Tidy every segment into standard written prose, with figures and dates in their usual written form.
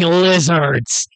fucking lizards.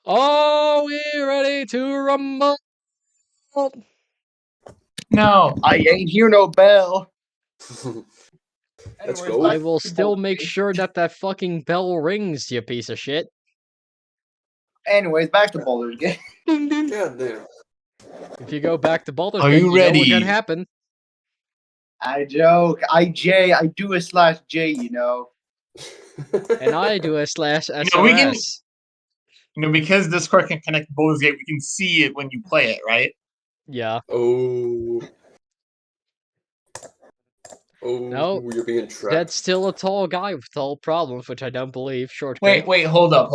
Are we ready to rumble? No. I ain't hear no bell. Let's Anyways, go. back I to will the still ball make game. sure that that fucking bell rings, you piece of shit. Anyways, back to Baldur's Gate. Ding ding. God damn. If you go back to Baldur's Are Gate, you you know ready? what's gonna happen. I joke. I do a /J, you know. And I do a /SRS. know, we can- because Discord can connect to Baldur's Gate, we can see it when you play it, right? Yeah. Oh. Oh, No, you're being trapped. That's still a tall guy with tall problems, which I don't believe. Short Wait, guy. wait, hold up.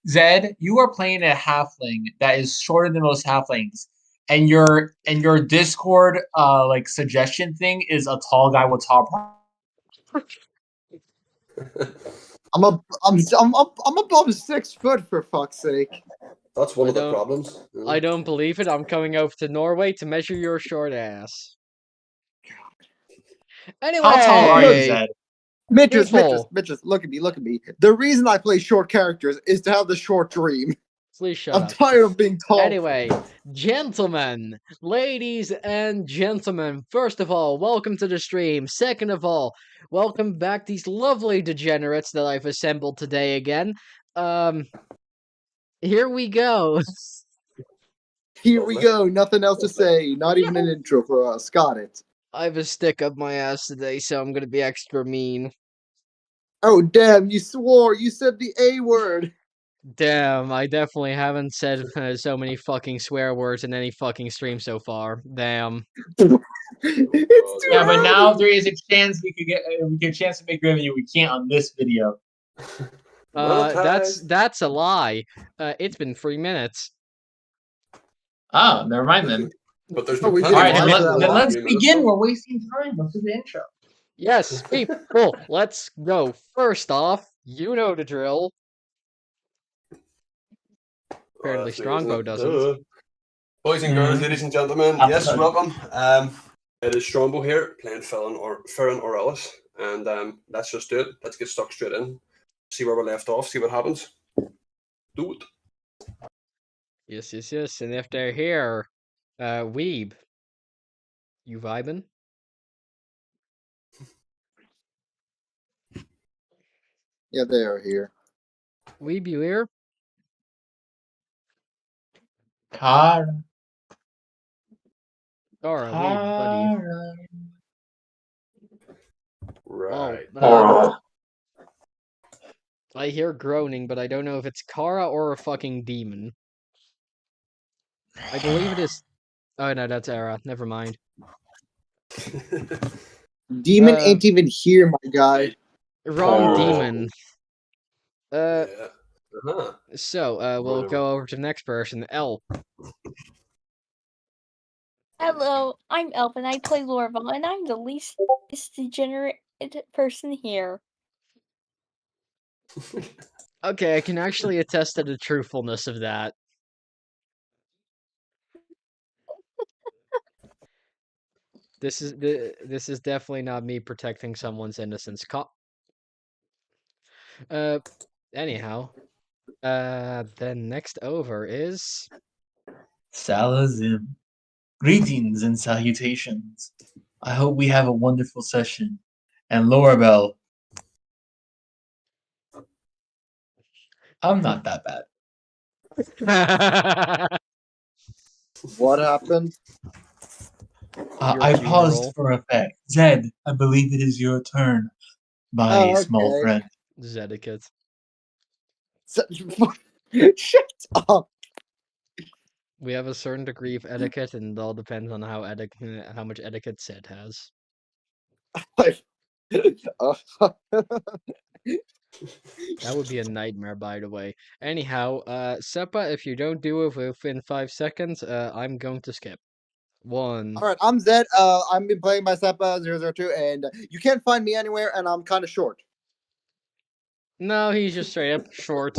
Zed, you are playing a halfling that is shorter than most halflings, and your Discord like suggestion thing is a tall guy with tall problems. I'm above 6 foot, for fuck's sake. That's one I of the don't- problems. I don't believe it. I'm coming over to Norway to measure your short ass. Anyway, How tall are you, Zed? Mitches, People. look at me. The reason I play short characters is to have the short dream. Please shut I'm up. tired of being tall. Anyway, gentlemen, ladies and gentlemen, first of all, welcome to the stream. Second of all, welcome back these lovely degenerates that I've assembled today again. Here we go. Here we go. Nothing else to say. Not even an intro for us. Got it. I have a stick up my ass today, so I'm gonna be extra mean. Oh, damn. You swore. You said the A word. Damn, I definitely haven't said so many fucking swear words in any fucking stream so far. Damn. It's too Yeah, but early. now there is a chance we get a chance to make revenue. We can't on this video. That's a lie. It's been 3 minutes. Oh, never mind then. But there's Oh, we no did All it. right, Why is that then a let's lie? begin. We're wasting time. Let's do the intro. Yes, people, let's go. First off, you know the drill. Apparently Strongbow doesn't. Boys and girls, Mhm. ladies and gentlemen, I'll yes, tell you. welcome. It is Strongbow here, playing Ferran or Ellis, and let's just do it. Let's get stuck straight in. See where we left off. See what happens. Do it. Yes. And if they're here, Weeb, you vibing? Yeah, they are here. Weeb, you here? Cara. Alright, Weeb, buddy. Right. I hear groaning, but I don't know if it's Kara or a fucking demon. I believe it is. Oh no, that's Era. Never mind. Demon ain't even here, my guy. Wrong Oh. demon. Yeah. Uh-huh. So, we'll go over to the next person, Elf. Hello, I'm Elf and I play Lorabelle, and I'm the least degenerate person here. Okay, I can actually attest to the truthfulness of that. This is definitely not me protecting someone's innocence. Anyhow, then next over is Salasim. Greetings and salutations. I hope we have a wonderful session. And Lorabelle. I'm not that bad. What happened? I Your paused funeral. for effect. Zed, I believe it is your turn, my Oh, small okay. friend. Zedicate. Shut up. We have a certain degree of etiquette, and it all depends on how much etiquette Zed has. That would be a nightmare, by the way. Anyhow, Sepaa, if you don't do it within 5 seconds, I'm going to skip. 1. All right, I'm Zed. I've been playing my Sepaa 002, and you can't find me anywhere, and I'm kind of short. No, he's just straight up short.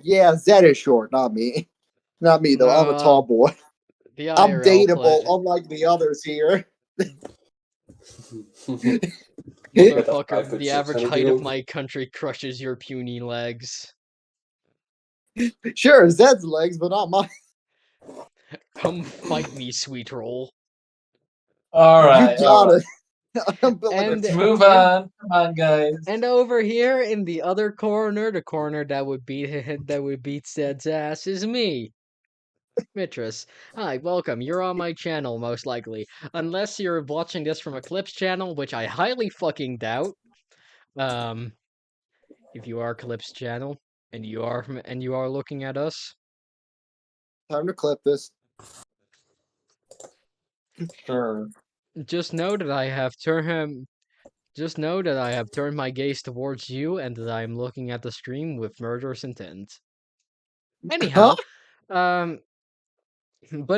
Yeah, Zed is short, not me. Not me, though. I'm a tall boy. The I'm IRL dateable, play- unlike the others here. Motherfucker, 5'6" the average height Hugh. of my country crushes your puny legs. Sure, Zed's legs, but not mine. Come fight me, sweet roll. All right. You got it. I'm built like a And- Let's truck. move on. Come on, guys. And over here in the other corner, the corner that would beat Zed's ass, is me, Mitras. Hi, welcome. You're on my channel, most likely, unless you're watching this from a Clips channel, which I highly fucking doubt. If you are Clips channel and you are looking at us, Time to clip this. Sure. just know that I have turned my gaze towards you and that I am looking at the stream with murderous intent. Anyhow, but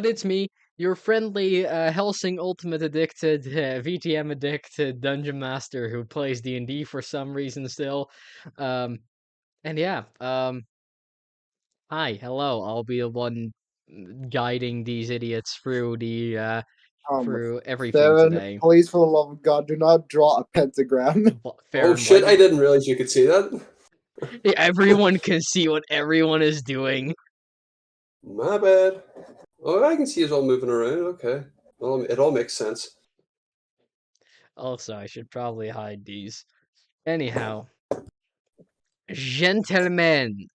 it's me, your friendly Helsing Ultimate addicted, VTM addicted dungeon master who plays D&D for some reason still. And yeah, hi, hello. I'll be the one guiding these idiots through through everything Ferran, today. please, for the love of God, do not draw a pentagram. Ferran, Oh shit! why I didn't realize you could see that. everyone can see what everyone is doing. My bad. Oh, I can see us all moving around. Okay, well, it all makes sense. Also, I should probably hide these. Anyhow, gentlemen.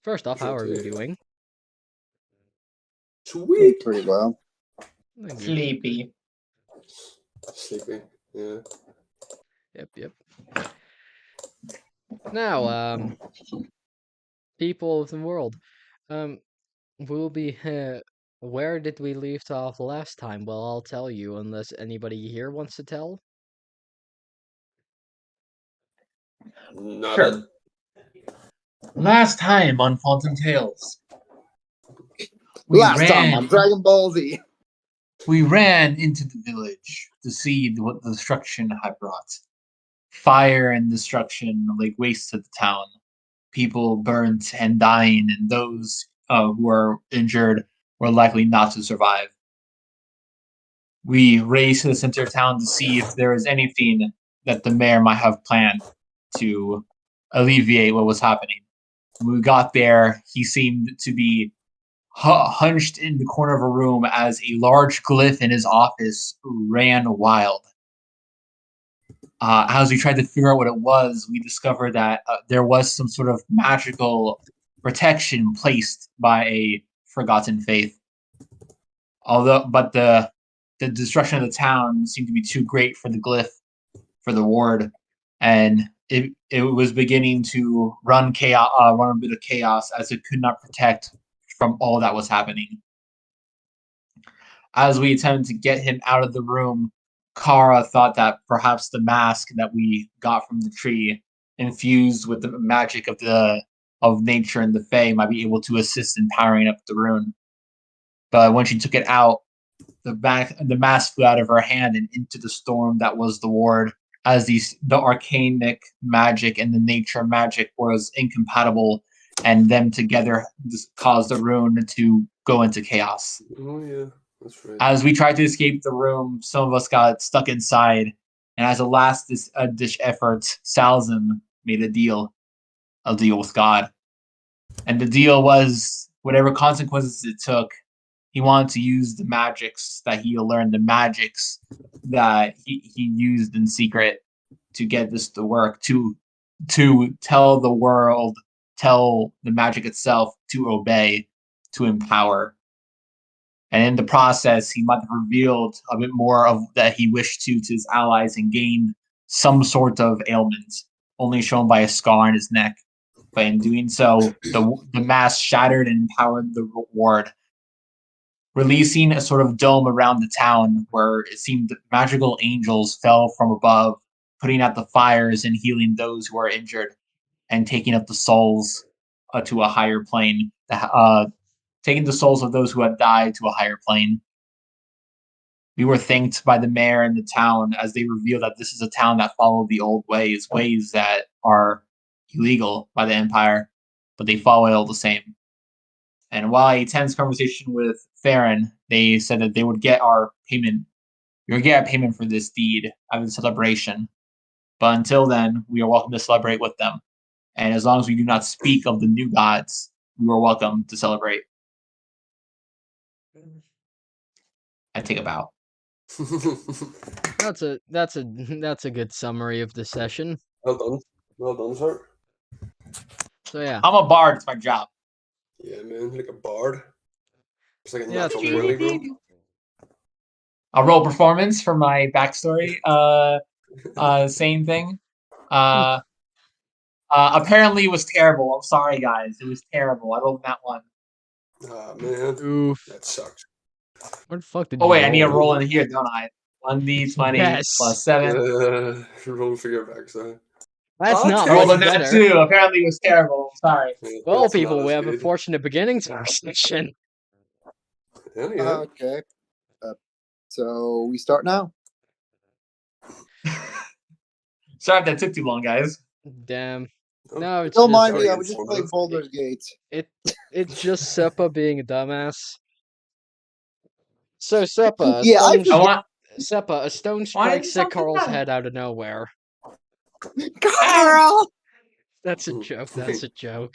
First off, how are we doing? Sweet. Pretty well. Good. Sleepy. Sleepy. Yeah. Yep. Now, people of the world, we'll be. Where did we leave off last time? Well, I'll tell you, unless anybody here wants to tell. Not Sure. Last time on Phantom Tales, Last time on Dragon Ball Z. we ran into the village to see what the destruction had brought. Fire and destruction laid waste to the town. People burnt and dying, and those who were injured were likely not to survive. We raced to the center of town to see if there was anything that the mayor might have planned to alleviate what was happening. When we got there, he seemed to be hunched in the corner of a room as a large glyph in his office ran wild. As we tried to figure out what it was, we discovered that there was some sort of magical protection placed by a forgotten faith. But the destruction of the town seemed to be too great for the glyph, for the ward, and it was beginning to run a bit of chaos as it could not protect from all that was happening. As we attempted to get him out of the room, Kara thought that perhaps the mask that we got from the tree, infused with the magic of nature and the Fae, might be able to assist in powering up the rune. But when she took it out, the mask flew out of her hand and into the storm that was the ward, as the arcanic magic and the nature magic was incompatible, and them together caused the rune to go into chaos. Oh yeah, that's right. As we tried to escape the room, some of us got stuck inside, and as a last ditch effort, Salasim made a deal with God. And the deal was, whatever consequences it took, he wanted to use the magics that he learned, the magics that he used in secret to get this to work, to tell the world, tell the magic itself to obey, to empower. And in the process, he might have revealed a bit more of that he wished to his allies and gained some sort of ailment, only shown by a scar on his neck. But in doing so, the mask shattered and empowered the ward, releasing a sort of dome around the town where it seemed that magical angels fell from above, putting out the fires and healing those who are injured, and taking up the souls to a higher plane, taking the souls of those who had died to a higher plane. We were thanked by the mayor and the town as they revealed that this is a town that followed the old ways that are illegal by the Empire, but they follow it all the same. And while a tense conversation with Ferran, they said that they would get our payment. We would get a payment for this deed as a celebration. But until then, we are welcome to celebrate with them. And as long as we do not speak of the new gods, we are welcome to celebrate. I take a bow. That's a good summary of the session. Well done, sir. So yeah. I'm a bard. It's my job. Yeah, man, like a bard. It's like a Yeah, natural true. 20, bro. I'll roll performance for my backstory. Same thing. Apparently it was terrible. I'm sorry, guys. It was terrible. I rolled that one. Ah, man. Oof. That sucks. What the fuck did Oh you wait, I need to roll? roll in here, don't I? 1d20 Yes. plus 7. Roll for your backside. That's Oh, not okay. Rolled much a nat better. 2. Apparently it was terrible. I'm sorry. Yeah, Well, that's not people, we as have a good. fortunate beginning to our session. Yeah, yeah. Okay. So we start now. Sorry if that took too long, guys. Damn. No, it's Don't just mind me. very I was just playing informative. Baldur's Gate. it's just Sepaa being a dumbass. So Sepaa, Yeah, I a stone Why strikes did you Carl's talk head out of nowhere. Carl. That's a joke. That's a joke.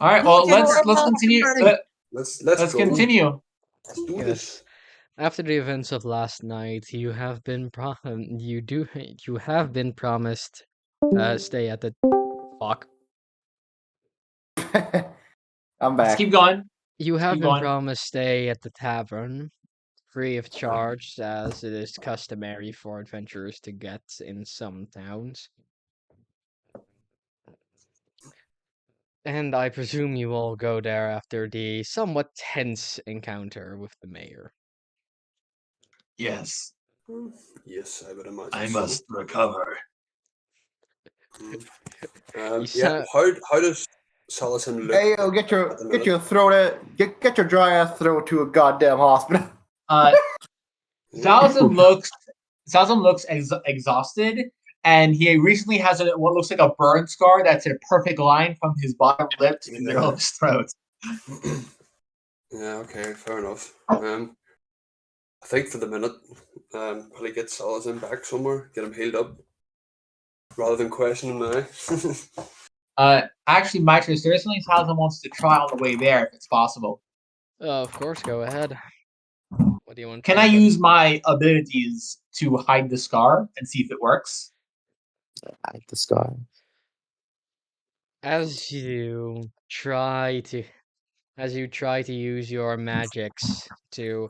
All right, well let's Lorabelle, continue. Let's Let's go. continue. Let's do Yes. this. After the events of last night, you have been promised stay at the fuck. I'm Let's back. keep going. You have Keep been going. promised stay at the tavern, free of charge, as it is customary for adventurers to get in some towns. And I presume you all go there after the somewhat tense encounter with the mayor. Yes, Yes, I would imagine. I so. must recover. You Yeah. How does Salasim look? Hey, yo, get your throat get your dry ass throat to a goddamn hospital. Salasim looks exhausted, and he recently has what looks like a burn scar that's in a perfect line from his bottom lip to the middle of his throat. Yeah. Okay. Fair enough. I think for the minute, probably get Salasim back somewhere, get him healed up, rather than question him now. Actually, Mitris, there is something Salasim wants to try on the way there, if it's possible. Of course, go ahead. What do you want? Can I use my abilities to hide the scar and see if it works? Hide the scar. As you try to use your magics to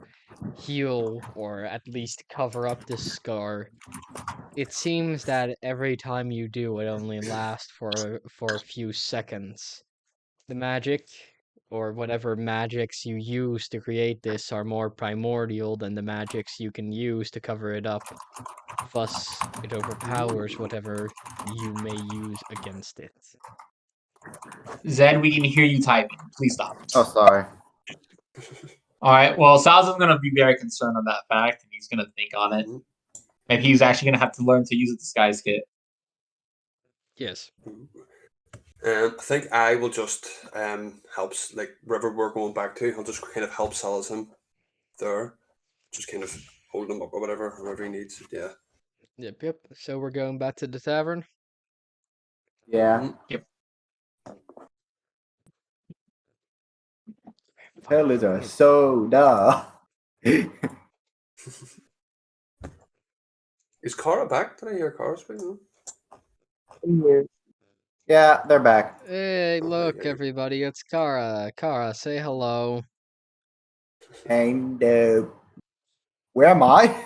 heal or at least cover up the scar, it seems that every time you do, it only lasts for a few seconds. The magic, or whatever magics you use to create this, are more primordial than the magics you can use to cover it up. Thus, it overpowers whatever you may use against it. Zed, we can hear you typing. Please stop. Oh, sorry. All right. Well, Salasim's going to be very concerned on that fact, and he's going to think on it. And he's actually going to have to learn to use a disguise kit. Yes. I think I will just help, like wherever we're going back to, I'll just kind of help Salasim there, just kind of hold him up or whatever he needs. Yeah. Yep. So we're going back to the tavern? Yeah. Yep. Hell is a soda. Is Cara back? Did I hear Cara speaking? Yeah, they're back. Hey, look, everybody, it's Cara. Cara, say hello. And where am I?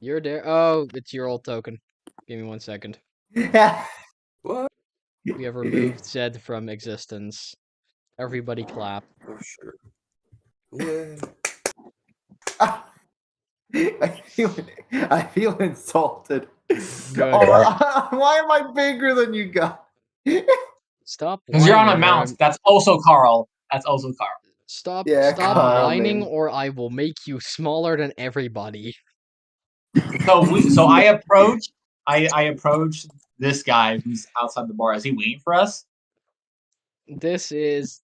You're there. Oh, it's your old token. Give me 1 second. What? We have removed Zed from existence. Everybody clap. Oh, sure. Yeah. I feel insulted. Good. Oh, why am I bigger than you guys? Stop. Because you're on a whining, mount. or- That's also Carl. Stop. Yeah, Stop come whining, on. or I will make you smaller than everybody. So I approach this guy who's outside the bar. Is he waiting for us? This is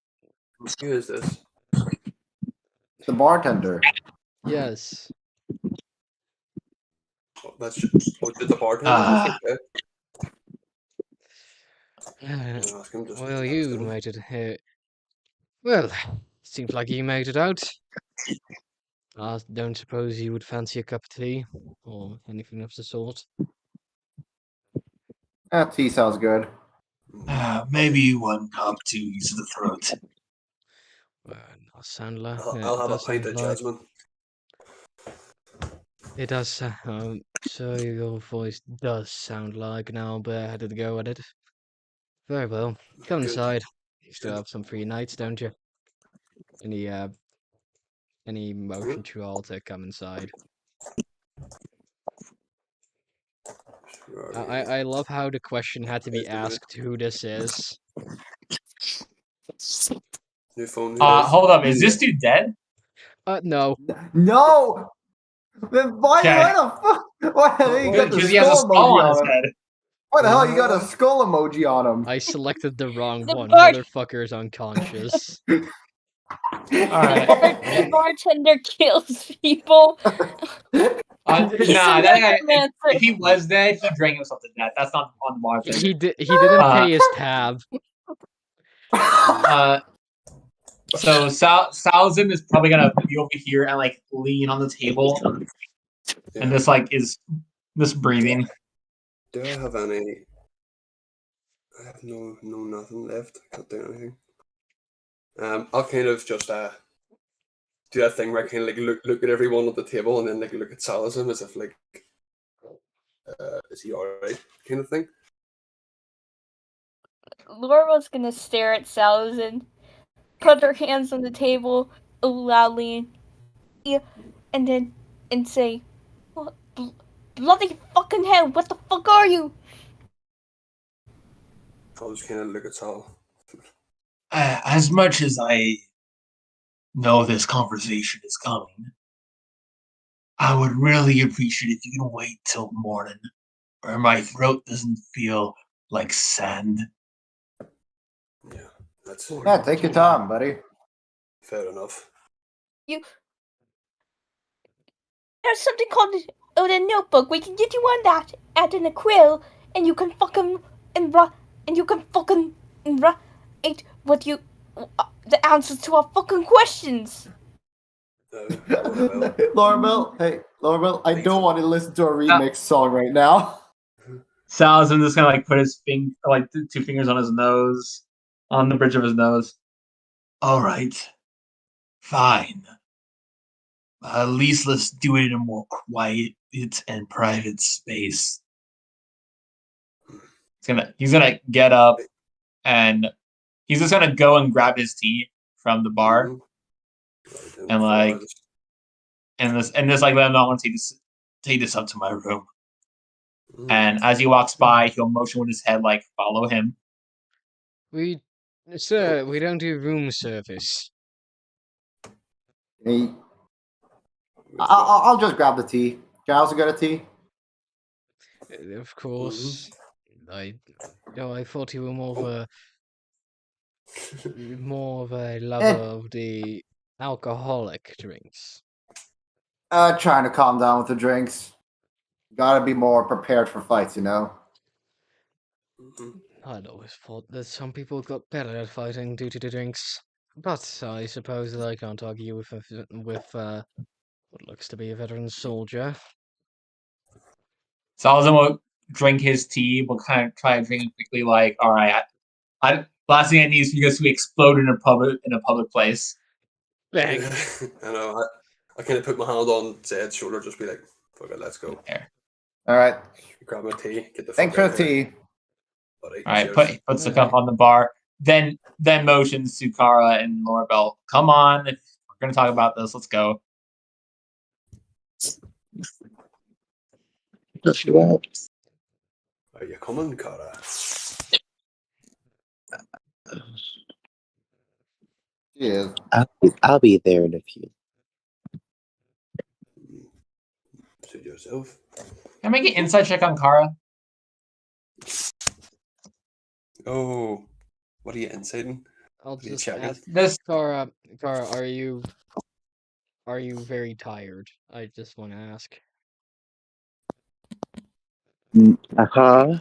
Who is this? The bartender. yes. Oh, that's just the bartender. Okay. Ask him, just Well, text you him. made it. Well, seems like you made it out. I don't suppose you would fancy a cup of tea or anything of the sort. Tea sounds good. Maybe one cup to ease the throat. Well, Sandler, I'll it have a does pint sound of like jasmine. it does. So your voice does sound like an owl bear headed to go at it. Very well. Come Good. inside. You still Good. have some free nights, don't you? Any motion to all to come inside. I love how the question had to be asked who this is. New phone. Hold up, is this dude dead? No. No! Then why Okay. the fuck? Why you got the Because he has a skull skull emoji on his on him? head. Why the hell you got a skull emoji on him? I selected the wrong The one. bar- Motherfucker's unconscious. Alright. The bartender kills people. Nah, He's that a guy, necromancer. if he was dead, he drank himself to death. That's not on the bartender. He didn't pay his tab. So Salasim is probably gonna be over here and like lean on the table, and this like is this breathing. Do I have any? I have nothing left. I can't do anything. I'll kind of just do that thing where I kind of like look at everyone at the table and then like look at Salasim as if like is he alright kind of thing. Laura's gonna stare at Salazin, put her hands on the table loudly, and say, "What bloody fucking hell, what the fuck are you?" I'll just kind of look at Sal. As much as I know this conversation is coming, I would really appreciate if you can wait till morning, where my throat doesn't feel like sand. Yeah, that's Yeah, take your time, buddy. fair enough. There's something called a notebook. We can get you on that at an quill, and you can fucking write what you the answers to our fucking questions. Lorabelle, hey, Lorabelle, I don't want to listen to a remix song right now. Salasim just kind of like put his two fingers on his nose, on the bridge of his nose. All right, fine. At least let's do it in a more quiet and private space. He's gonna get up and he's just gonna go and grab his tea from the bar and like and this like let him know I want to take this up to my room. And as he walks by, he'll motion with his head like follow him. Sir, we don't do room service. Hey, I'll just grab the tea. Can I also get a tea? Of course. I thought you were more of a lover of the alcoholic drinks. Trying to calm down with the drinks. Gotta be more prepared for fights, you know? I'd always thought that some people got better at fighting due to the drinks. But I suppose that I can't argue with what looks to be a veteran soldier. Salasim will drink his tea. We'll kind of try to drink it quickly. Like, all right, last thing I need is because we explode in a public place. Bang! I know. I kind of put my hand on Zed's shoulder, just be like, "Fuck it, let's go." There. All right. Grab my tea. Get the. Thanks fuck for the out of here, tea. buddy. All right, Cheers. puts the cup on the bar. Then motions to Kara and Lorabelle. Come on, if we're gonna talk about this. Let's go. Are you coming, Cara? Cheers. I'll be there in a few. Suit yourself. Can I make an insight check on Kara? Oh, what are you inciting? I'll What are you just checking? ask This Kara, are you very tired? I just want to ask. Uh-huh.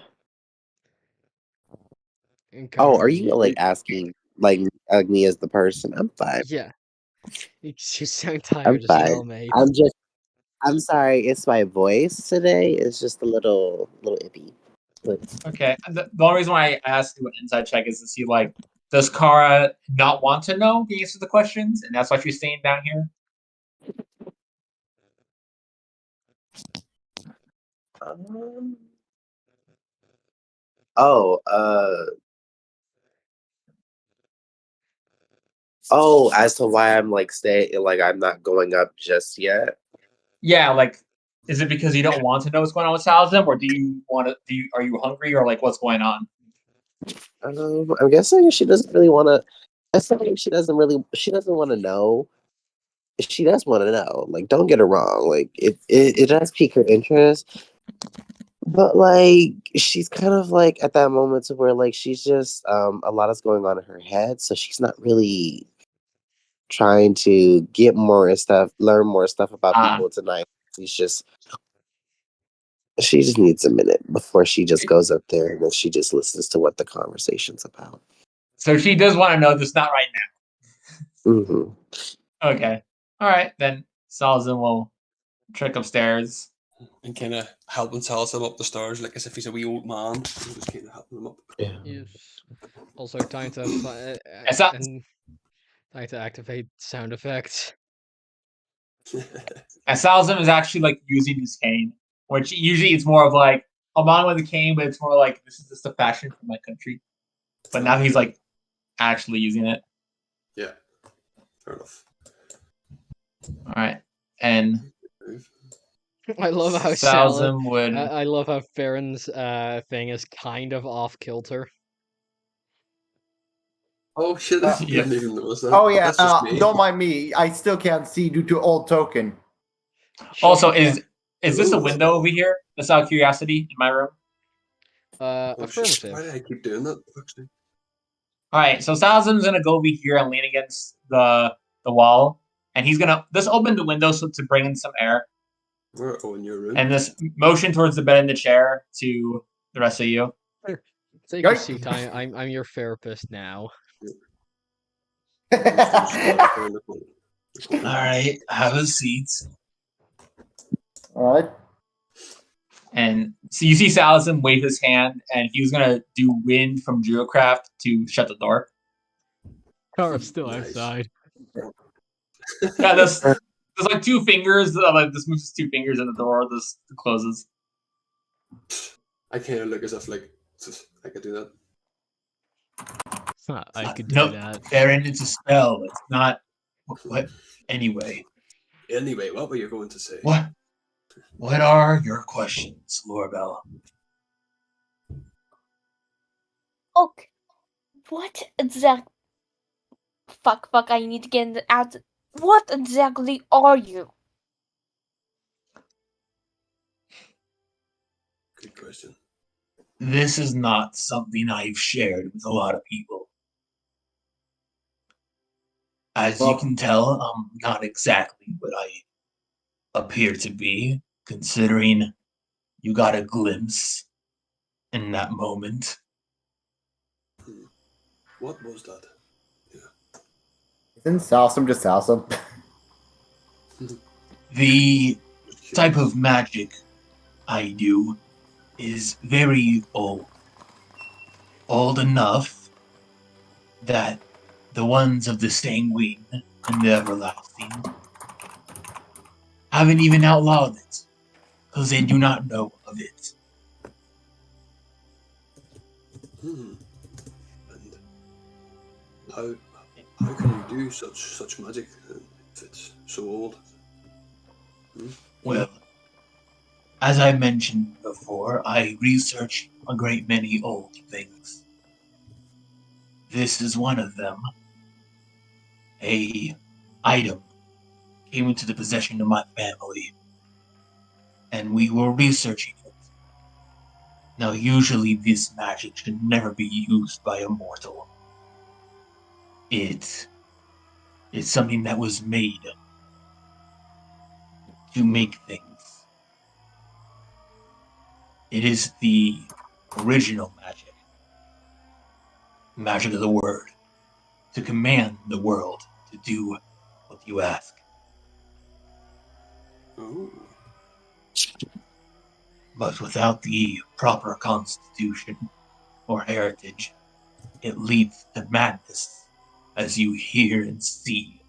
Oh, are you like asking like me as the person? I'm fine. Yeah. You sound I'm tired as hell, fine. mate. I'm sorry. It's my voice today. It's just a little ippy. But Okay. The only reason why I asked you an inside check is to see, like, does Kara not want to know the answer to the questions, and that's why she's staying down here? um, oh, as to why I'm like I'm not going up just yet. Yeah, like, is it because you don't want to know what's going on with Salasim, or are you hungry, or like, what's going on? I'm guessing she doesn't really want to. She doesn't want to know. She does want to know. Like, don't get her wrong. Like, it does pique her interest. But like, she's kind of like at that moment to where like she's just a lot is going on in her head, so she's not really trying to get more stuff, learn more stuff about people tonight. She just needs a minute before she just goes up there and then she just listens to what the conversation's about. So she does want to know, just not right now. Mm-hmm. Okay. All right, then Salasim will trek upstairs and kind of helping Salasim up the stairs, like as if he's a wee old man. Just kind of helping him up. Yeah. Yes. Also, time to time to activate sound effects. And Salasim is actually like using his cane, which usually it's more of like I'm on with the cane, but it's more like this is just a fashion for my country. But now he's like actually using it. Yeah, fair enough. All right, and I love how Salasim would. I love how Ferran's thing is kind of off kilter. Oh shit! I Yeah. didn't even notice that. Oh yeah, That's just me. don't mind me. I still can't see due to old token. Also, is this a window over here? Just out of curiosity, in my room. Oh, Affirmative. shit. Why did I keep doing that? Actually, All right, so Salasim's gonna go over here and lean against the wall, and he's gonna just open the window so to bring in some air, we're in your room. and this motion towards the bed and the chair to the rest of you. Take a seat. I'm your therapist now. All right, have a seat. All right. And so you see Salasim wave his hand, and he was gonna do wind from Geocraft to shut the door. Kara's still outside. Yeah, there's like two fingers. Like this moves his two fingers, and the door this closes. I kind of look as if like I could do that. I could do that. Ferran, it's a spell. It's not. What? Anyway. Anyway, what were you going to say? What are your questions, Lorabelle? Okay. What exact? Fuck! I need to get in the out. What exactly are you? Good question. This is not something I've shared with a lot of people. As you can tell, I'm not exactly what I appear to be, considering you got a glimpse in that moment. What was that? Isn't Salasim just Salasim? The type of magic I do is very old. Old enough that the ones of the Sanguine and the Everlasting haven't even outlawed it, because they do not know of it. And how can you do such magic if it's so old? Well, as I mentioned before, I research a great many old things. This is one of them. A item came into the possession of my family, and we were researching it. Now, usually this magic should never be used by a mortal. It's something that was made to make things. It is the original magic. magic of the word, to command the world to do what you ask. Ooh. But without the proper constitution or heritage, it leads to madness, as you hear and see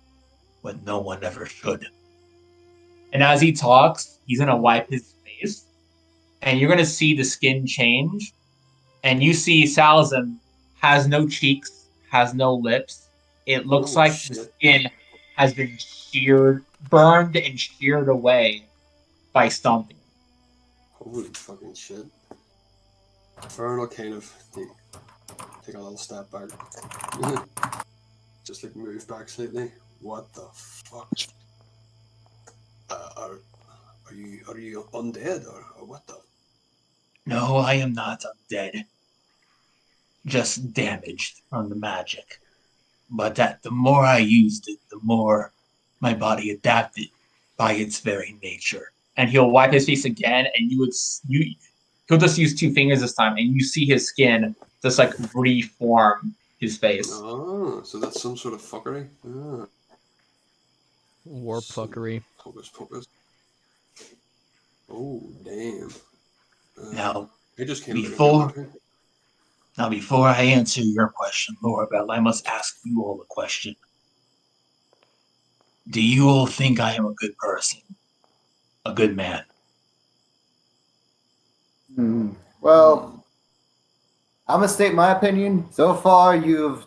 when no one ever should. And as he talks, he's gonna wipe his face, and you're gonna see the skin change. And you see Salasim has no cheeks, has no lips. It looks Oh, like the shit. skin has been burned and sheared away by stomping. Holy fucking shit. Ferran will kind of take a little step back. Just like move back slightly. What the fuck? Are you undead or what the? No, I am not undead. Just damaged from the magic. But the more I used it, the more my body adapted by its very nature. And he'll wipe his face again, and he'll just use 2 fingers this time, and you see his skin just like reform his face. Oh, so that's some sort of fuckery. Ah. War puckery. Hocus pocus. Oh, damn. Now, I just came before I answer your question, Lorabelle, I must ask you all a question. Do you all think I am a good person? A good man? Well, I'm gonna state my opinion. So far, you've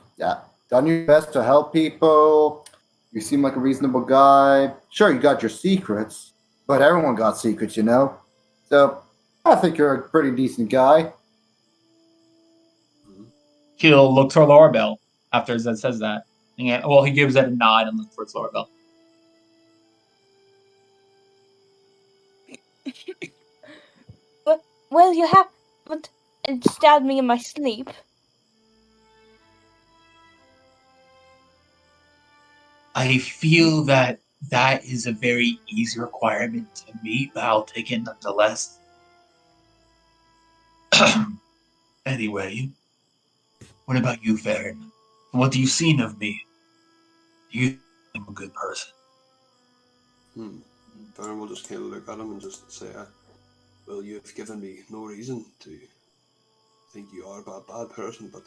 done your best to help people. You seem like a reasonable guy. Sure, you got your secrets, but everyone got secrets, you know? So, I think you're a pretty decent guy. He'll look toward Lorabelle after Zed says that. And, well, he gives Zed a nod and looks towards Lorabelle. Well, you haven't and stabbed me in my sleep. I feel that is a very easy requirement to meet, but I'll take it nonetheless. Anyway, what about you, Ferran? What do you seen of me? Do you think I'm a good person? Ferran will just kind of look at him and just say, well, you've given me no reason to think you are a bad person, but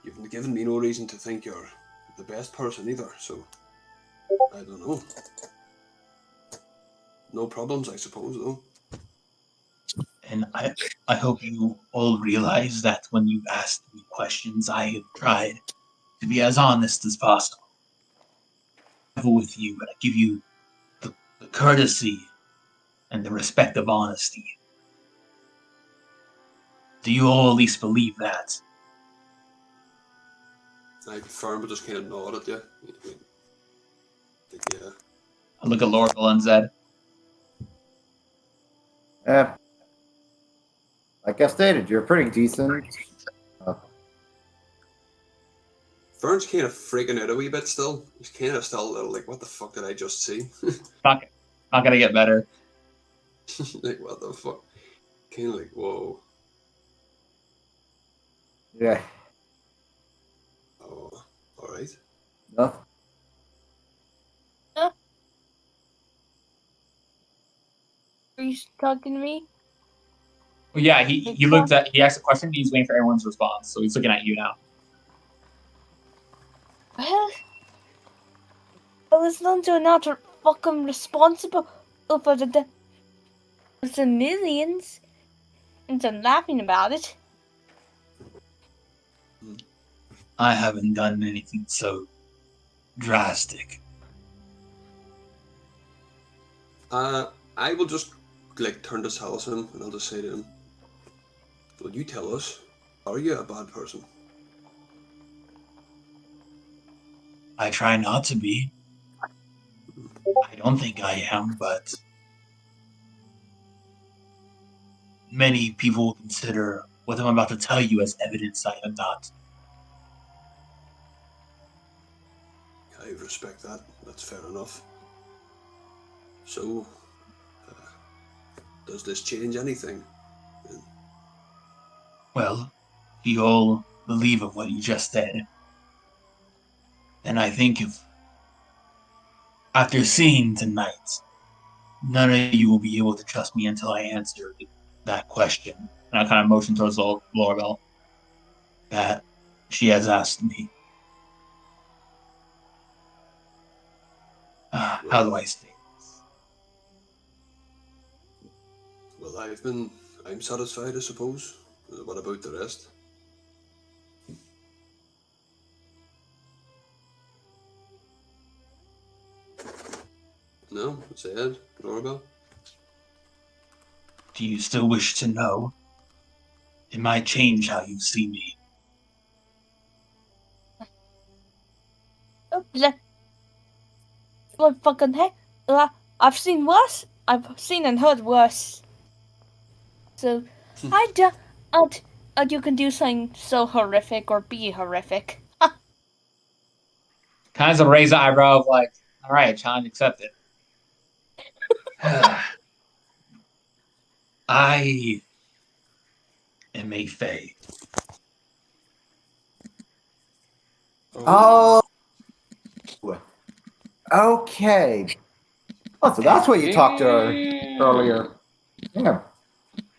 you've given me no reason to think you're the best person either, so I don't know. No problems, I suppose, though. And I hope you all realize that when you asked me questions, I have tried to be as honest as possible. With you, and I give you the courtesy and the respect of honesty. Do you all at least believe that? Ferran would just kind of nod at you. Yeah. I look at Lorabelle and Zed. Like I stated, you're pretty decent. Ferran's kind of freaking out a wee bit still. He's kind of still a little like, what the fuck did I just see? Not gonna get better. Like, what the fuck? Kind of like, whoa. Yeah. Oh, alright. No. Are you talking to me? Well, yeah, he asked a question, he's waiting for everyone's response, so he's looking at you now. Well, it's not you're not fucking responsible for the millions. And I'm laughing about it. I haven't done anything so drastic. I will just like turn to Salasim and I'll just say to him, will you tell us, are you a bad person? I try not to be. I don't think I am, but many people will consider what I'm about to tell you as evidence I am not. I respect that. That's fair enough. So, does this change anything? Well, you all believe of what you just said, then I think if, after seeing tonight, none of you will be able to trust me until I answer that question. And I kind of motion towards Lorabelle that she has asked me. How do I say this? Well, I'm satisfied, I suppose. What about the rest? No, Zed, Lorabelle. Do you still wish to know? It might change how you see me. Oh, what fucking heck? I've seen worse. I've seen and heard worse. So, you can do something so horrific or be horrific. Kind of raise the eyebrow of like, all right, challenge accepted. I am a fae. Oh. Okay. Oh, so that's what you talked to her earlier. Yeah.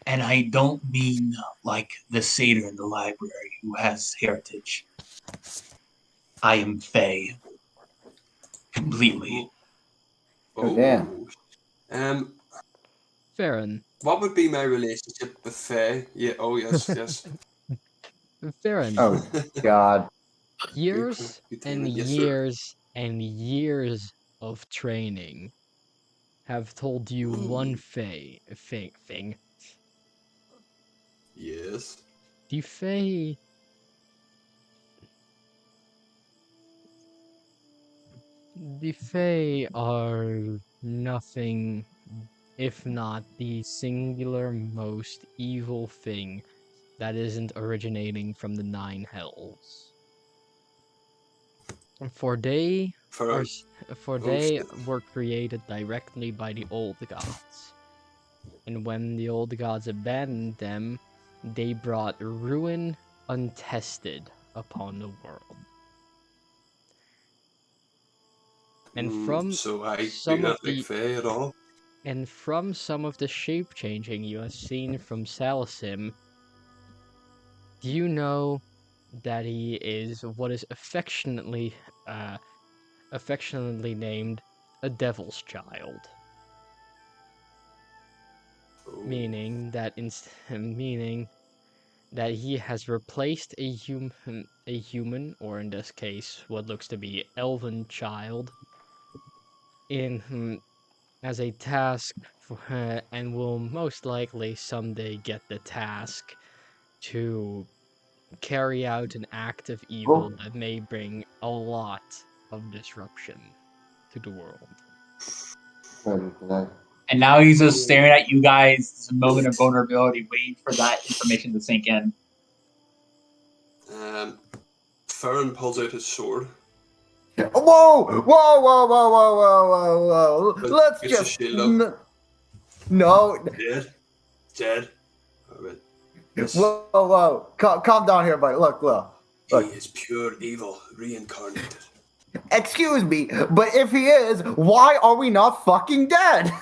And I don't mean like the satyr in the library who has heritage. I am fae. Completely. Oh, damn. Ferran. What would be my relationship with Faye? Yeah. Oh yes, yes. Ferran. Oh God. Years and Yes, sir. years and years of training have told you one thing. Yes. The Fae are nothing if not the singular most evil thing that isn't originating from the Nine Hells. For they were created directly by the old gods. And when the old gods abandoned them, they brought ruin untested upon the world. And from so I some do of not like Faye at all. And from some of the shape changing you have seen from Salasim, do you know that he is what is affectionately named a devil's child? Oh. Meaning that he has replaced a human, or in this case, what looks to be elven child, as a task, and will most likely someday get the task to carry out an act of evil that may bring a lot of disruption to the world. And now he's just staring at you guys. It's a moment of vulnerability, waiting for that information to sink in. Ferran pulls out his sword. Whoa! Let's Gets just his shield up. no. Dead. Alright. Yes. Whoa! Calm down here, buddy. Look. He is pure evil, reincarnated. Excuse me, but if he is, why are we not fucking dead?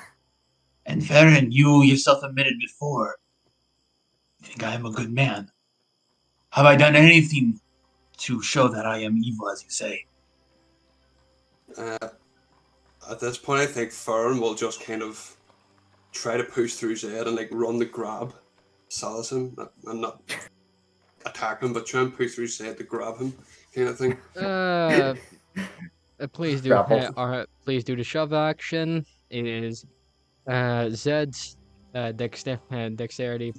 And Ferran, you yourself admitted before, you think I am a good man. Have I done anything to show that I am evil, as you say? At this point, I think Ferran will just kind of try to push through Zed and like run to grab Salasim and not attack him, but try and push through Zed to grab him, kind of thing. Please do the shove action. It is Zed's dexterity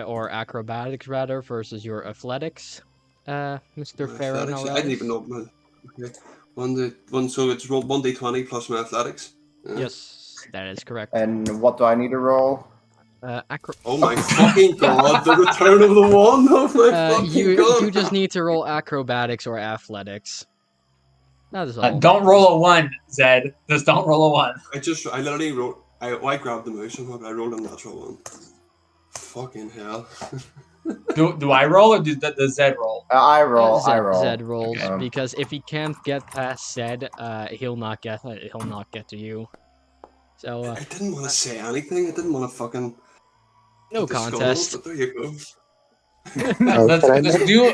or acrobatics rather versus your athletics, Mr. Ferran. I didn't even know. Okay. So it's 1d20 plus my athletics. Yes, that is correct. And what do I need to roll? Oh my fucking god! The return of the one! Oh my fucking god! You just need to roll acrobatics or athletics. That is all. Don't roll a 1, Zed. Just don't roll a 1. I literally wrote. I grabbed the mouse somehow, but I rolled a natural 1. Fucking hell. Do I roll or does Zed roll? I roll. Zed, I roll. Zed rolls Okay. because if he can't get past Zed, he'll not get to you. So I didn't want to say anything. I didn't want to fucking no put the skull on, contest. but there you go. Oh, can I Let's make- do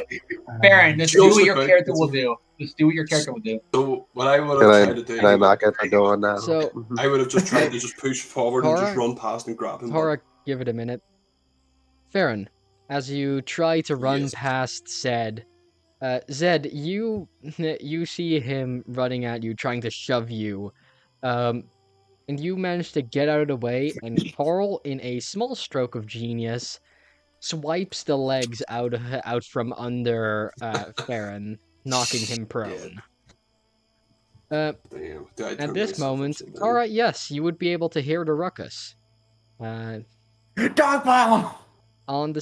Baron, just do Joseph, what your right? character will do. Just do what your character will do. So what I would Can have I, tried to do, can I knock at the door now? So I would have just tried to just push forward and just Tara? run past and grab him. but- Tora, give it a minute. Ferran, as you try to run Yes. past Zed, Zed, you see him running at you, trying to shove you, and you manage to get out of the way. And Carl, in a small stroke of genius, swipes the legs out from under Ferran, knocking him prone. Damn. Do I At turn this myself moment, upside down? Tara, yes, you would be able to hear the ruckus. Dog pile. At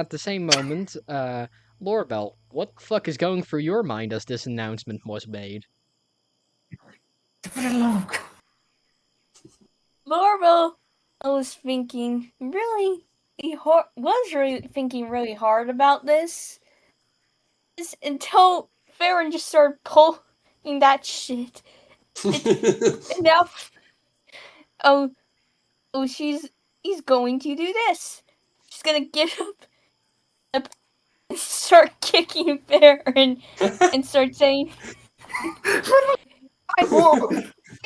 the same moment, Lorabelle, what the fuck is going through your mind as this announcement was made? Leave it alone. Lorabelle was thinking really thinking really hard about this. Until Ferran just started pulling that shit. And now, he's going to do this. She's gonna get up and start kicking Ferran and start saying, Whoa.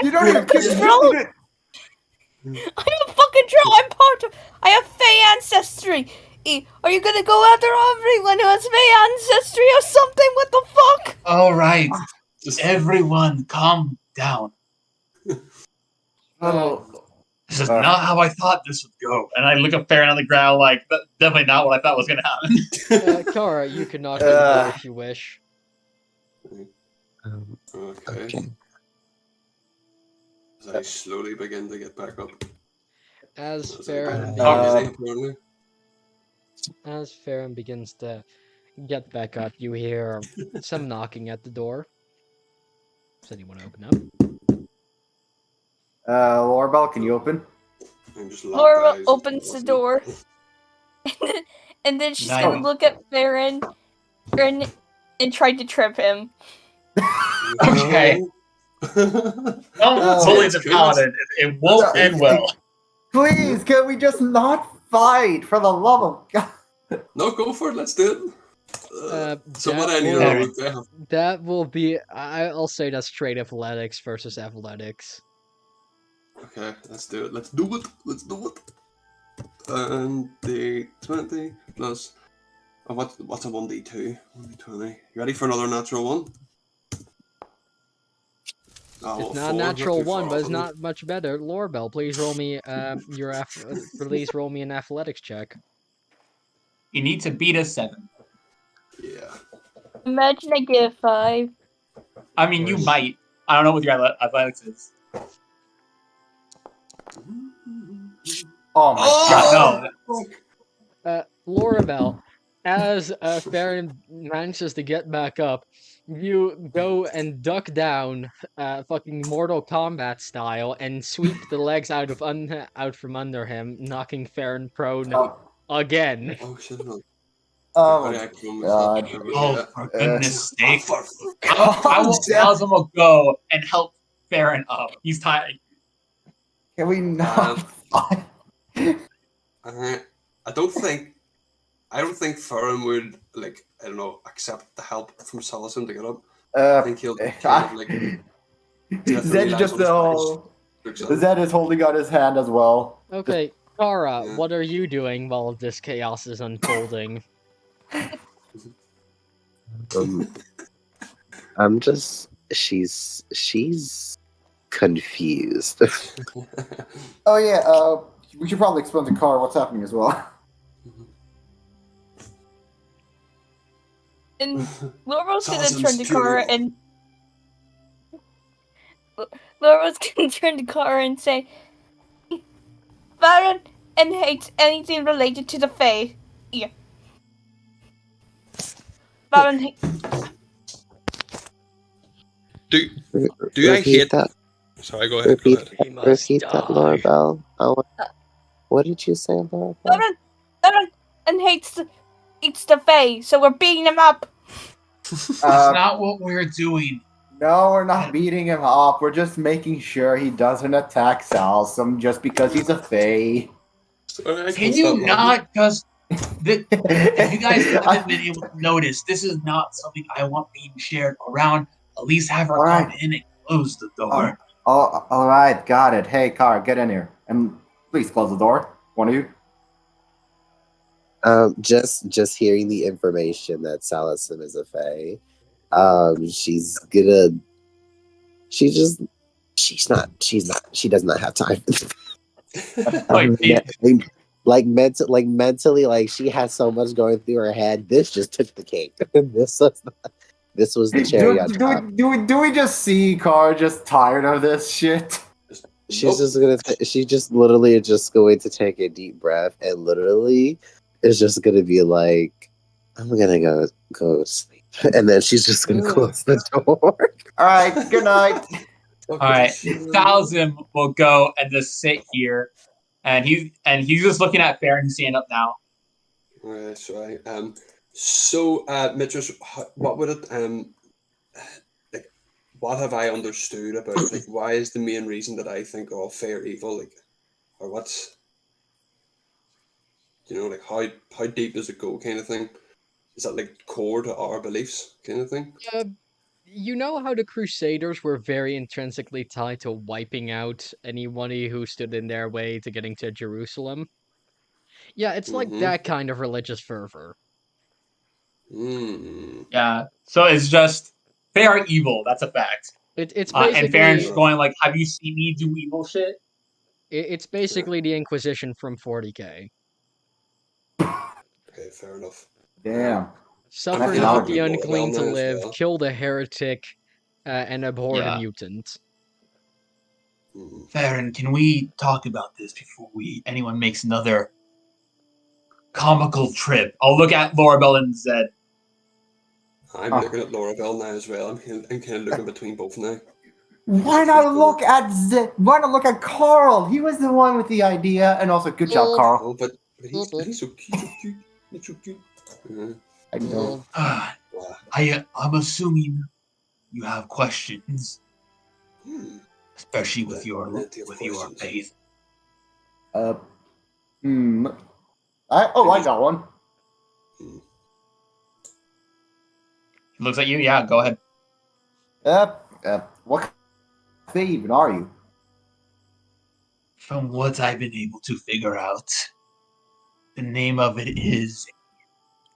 You don't even Control. I'm a fucking troll. I have Fey ancestry. Are you gonna go after everyone who has Fey ancestry or something? What the fuck? All right, Just- everyone, calm down. Oh. This is not how I thought this would go. And I look up Ferran on the ground like, that's definitely not what I thought was going to happen. Kara, you can knock on the door if you wish. Okay. Okay. As I slowly begin to get back up. As As I Ferran get Uh, busy, apparently. As Ferran begins to get back up, you hear some knocking at the door. Does anyone open up? Lorabelle, can you open? I'm just locked Laura eyes. opens the door. And then she's gonna Nice. look at Ferran and try to trip him. Okay. Don't bully the paladin. It won't end well. Please, can we just not fight? For the love of God. No, go for it. Let's do it. Someone I need to will- roll with there. That will be. I'll say that's straight athletics versus athletics. Okay, let's do it. Let's do it. Let's do it. And the 20 plus. Oh, what's a 1d2? 1d20. You ready for another natural one? Oh, It's well, not a 4, natural too far one, but off, it's isn't it? not much better. Lorabelle, please roll me please roll me an athletics check. You need to beat a 7. Yeah. Imagine I get a 5. I mean, you might. I don't know what your athletics is. Oh my Oh! God. No. Lorabelle, as Ferran manages to get back up, you go and duck down, fucking Mortal Kombat style, and sweep the legs out from under him, knocking Ferran prone Oh, again. Oh, shit. No. oh Sorry, my I killed God. myself. Oh, for goodness Oh, sake. fuck. I will Salasim will go and help Ferran up. He's tired. Can we not fight? I don't think Ferran would, like, I don't know, accept the help from Salasim to get up. I think he'll kind of, like, Zed just Zed is holding out his hand as well. Okay, Kara, Yeah. what are you doing while this chaos is unfolding? I'm just. She's confused. Oh yeah, we should probably explain to Car what's happening as well. And Laura's gonna Salasim's turn to Kara funeral. and Laura's gonna turn to Kara and say, Ferran and hates anything related to the Fae. Yeah. Ferran Do I Repeat hate that? Sorry, go ahead. Go Repeat, ahead. repeat that, Lorabelle. What did you say, Lorabelle? Ferran and hates It's the Fae, so we're beating him up. That's not what we're doing. No, we're not beating him up. We're just making sure he doesn't attack Salasim just because he's a Fae. Can you not just... If you guys haven't been able to notice, this is not something I want being shared around. At least have her come in and close the door. All right, got it. Hey, Car, get in here. And please close the door. One of you. Just hearing the information that Salasim is a Fae, she does not have time. Mentally, like she has so much going through her head. This just took the cake. This was the cherry on top. Do we just see Car just tired of this shit? She's just literally just going to take a deep breath and literally is just gonna be like, I'm gonna go sleep, and then she's just gonna close the door. All right, good night. All right, Salasim will go and just sit here, and he's just looking at Ferran, who's standing up now. All right, sorry. Mistress, what would it like? What have I understood about like why is the main reason that I think all fair evil like, or what's, you know, like how deep does it go, kind of thing? Is that like core to our beliefs, kind of thing? You know how the Crusaders were very intrinsically tied to wiping out anybody who stood in their way to getting to Jerusalem? Yeah, it's like that kind of religious fervor. Yeah, so it's just they are evil. That's a fact. It's basically, and Ferran's going like, "Have you seen me do evil shit?" It's basically the Inquisition from 40k. Okay, fair enough. Damn. Suffer not the unclean to live, kill the heretic, and abhor the mutant. Ferran, can we talk about this before anyone makes another comical trip? I'll look at Lorabelle and Zed. I'm looking at Lorabelle now as well. I'm kind of looking between both now. Why not look at Carl? He was the one with the idea, and also good job, Carl. Oh, but he's so cute. He's so cute. I know. I'm assuming you have questions, especially with your faith. I got one. He looks at you. Yeah, go ahead. What faith even are you? From what I've been able to figure out, the name of it is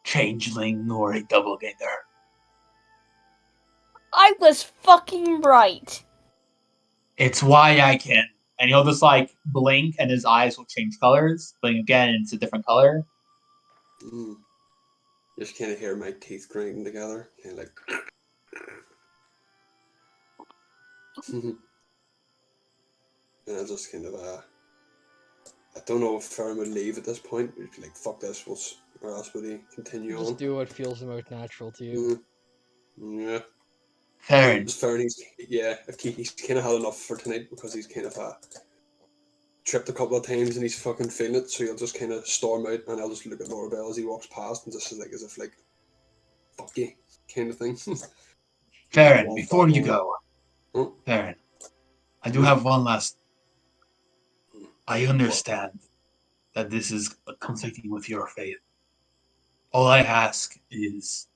Changeling or a Doppelganger. I was fucking right. It's why I can. And he'll just like blink and his eyes will change colors. Blink again and it's a different color. Just kind of hear my teeth grinding together. Kind of like... And I just kind of I don't know if Ferran would leave at this point. He'd be like, fuck this, or else would he continue on? Just do what feels the most natural to you. Yeah. Ferran. He's kind of had enough for tonight because he's kind of tripped a couple of times and he's fucking feeling it, so he'll just kind of storm out and I'll just look at Lorabelle as he walks past and just like as if like, fuck you, kind of thing. Ferran, before you go, Ferran, I do have one last. I understand that this is conflicting with your faith. All I ask is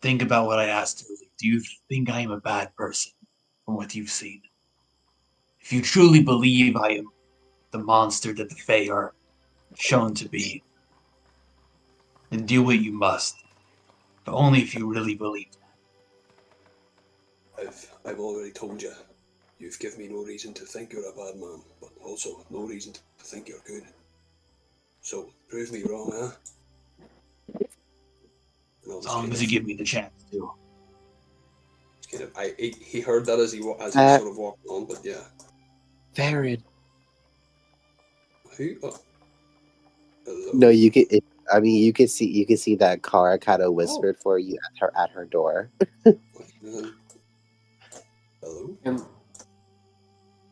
think about what I asked earlier. Do you think I am a bad person from what you've seen? If you truly believe I am the monster that the Fae are shown to be, then do what you must. But only if you really believe that. I've already told you. You've given me no reason to think you're a bad man, but also no reason to think you're good. So prove me wrong, huh? As long as you give me the chance to. Kind of, he heard that as he sort of walked on, but yeah. Ferran. Who? Oh. Hello. No, you could. You could see that car kind of whispered for you at her door. Hello.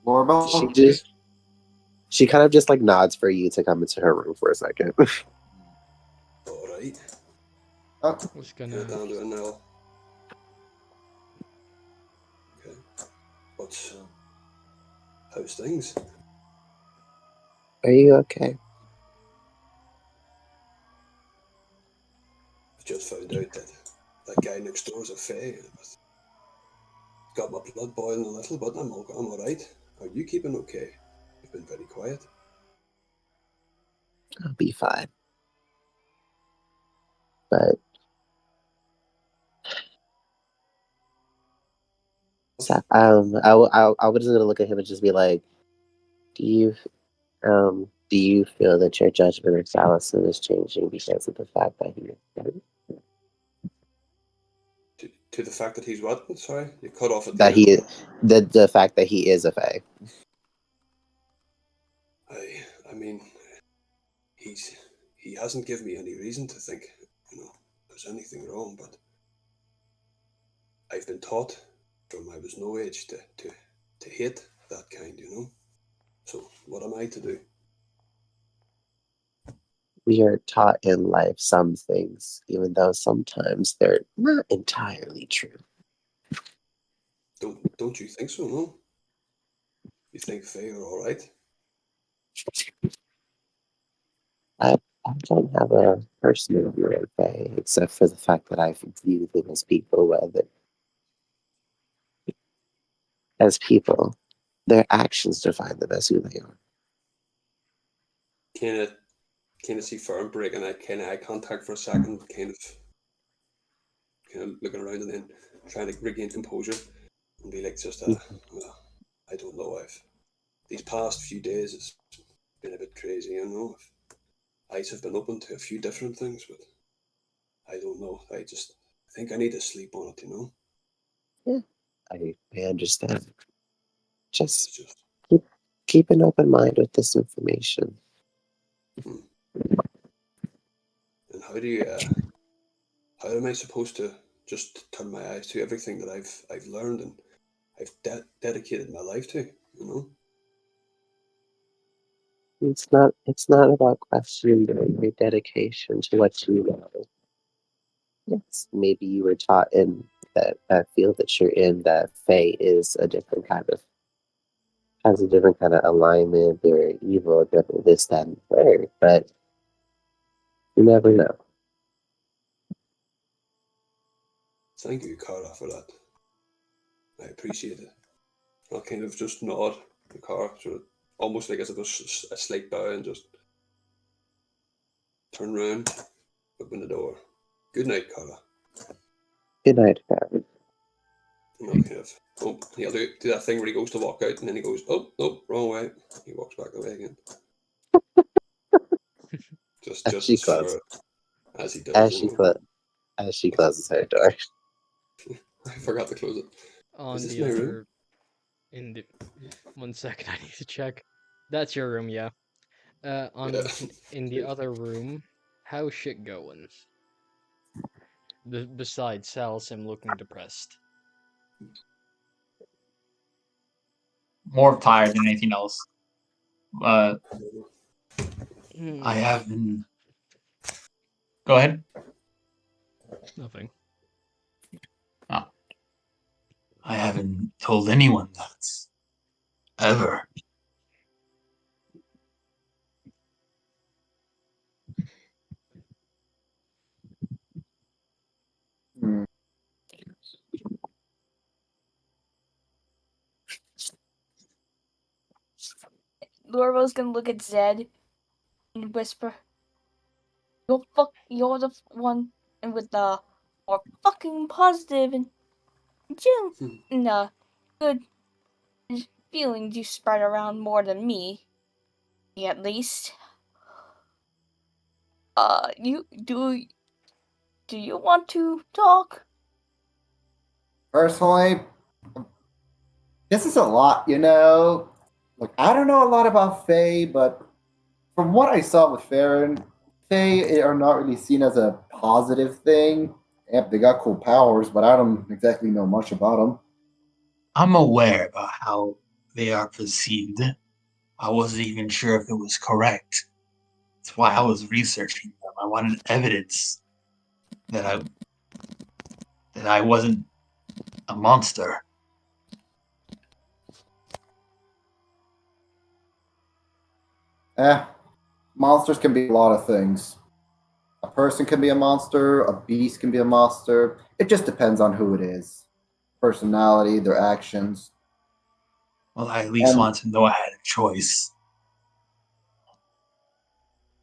Lorabelle. She kind of just like nods for you to come into her room for a second. right. Oh, Was Get gonna. it down to a nil. Okay. But how's things? Are you okay? I've just found out that guy next door is a fae. Got my blood boiling a little, but I'm all right. Are you keeping okay? You've been very quiet. I'll be fine. But so, I was just gonna look at him and just be like, do you feel that your judgment of Salasim is changing because of the fact that he To the fact that he's what? Sorry, you cut off at the that end. the fact that he is a fae? I mean, he hasn't given me any reason to think, there's anything wrong, but I've been taught from I was no age to hate that kind, So what am I to do? We are taught in life some things, even though sometimes they're not entirely true. Don't you think so? No. You think fae are all right? I don't have a personal view of fae, except for the fact that I view them as people, whether as people, their actions define them as who they are. Kind of see Ferran breaking that kind of eye contact for a second, kind of looking around and then trying to regain composure and be like, well, I don't know. These past few days it's been a bit crazy, Eyes have been open to a few different things, but I don't know. I think I need to sleep on it, Yeah, I understand. It's Just just. keep an open mind with this information. And how am I supposed to just turn my eyes to everything that I've learned and I've dedicated my life to, It's not about questioning your dedication to what you know. Yes, maybe you were taught in that field that you're in that Fae is a different kind of has a different kind of alignment. They're evil, different this, that, and the third, but you never know. Thank you, Cara, for that. I appreciate it. I'll kind of just nod the car, sort of almost like as if it was a slight bow, and just turn around, open the door. Good night, Cara. Good night, Ferran. And I'll kind of, he'll do that thing where he goes to walk out, and then he goes, oh, nope, wrong way. He walks back the way again. just She as far closes. as he does. As she closes her door. I forgot to close it. On Is this the my other. room? In the 1 second, I need to check. That's your room, yeah. Yeah. In the other room, how's shit going? Besides Salasim looking depressed. More tired than anything else. I Hmm, have been. Go ahead. nothing. Oh. I haven't told anyone that. Ever. Hmm. Lorabelle's gonna look at Zed and whisper, you're the one and with the more fucking positive and good feelings you spread around more than me. At least. You do you want to talk? Personally, this is a lot, Like, I don't know a lot about Faye, but from what I saw with Ferran, Faye are not really seen as a positive thing. Yep, they got cool powers, but I don't exactly know much about them. I'm aware about how they are perceived. I wasn't even sure if it was correct. That's why I was researching them. I wanted evidence that I wasn't a monster. Monsters can be a lot of things. A person can be a monster, a beast can be a monster. It just depends on who it is. Personality, their actions. Well, I at least And- wanted to know I had a choice.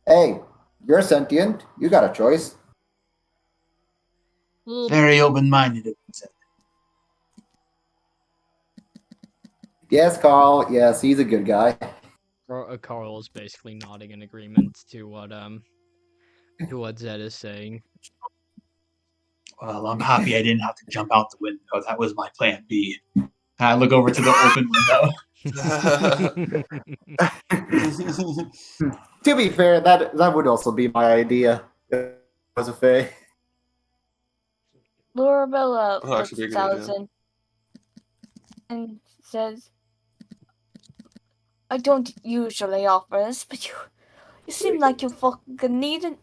Hey, you're sentient. You got a choice. Well, Very open-minded of you. Yes, Carl. Yes, he's a good guy. Carl is basically nodding in agreement to what Zed is saying. Well, I'm happy I didn't have to jump out the window. That was my plan B. I look over to the open window. To be fair, that would also be my idea. As a fae. Lorabelle That'd looks actually be a at good idea. Salasim and says, I don't usually offer this, but you seem like you fucking need it.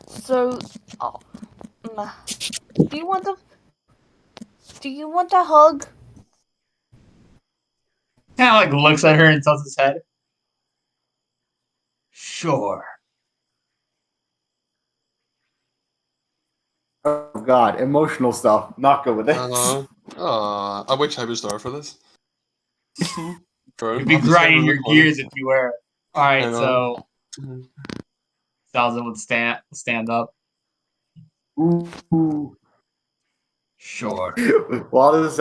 So, do you want a hug? Kind of like looks at her and tilts his head. Sure. Oh God, emotional stuff. Not good with it. I wish I was there for this. You'd be grinding your gears if you were. All right, I know. so Salza would stand up. Ooh. Sure. While this is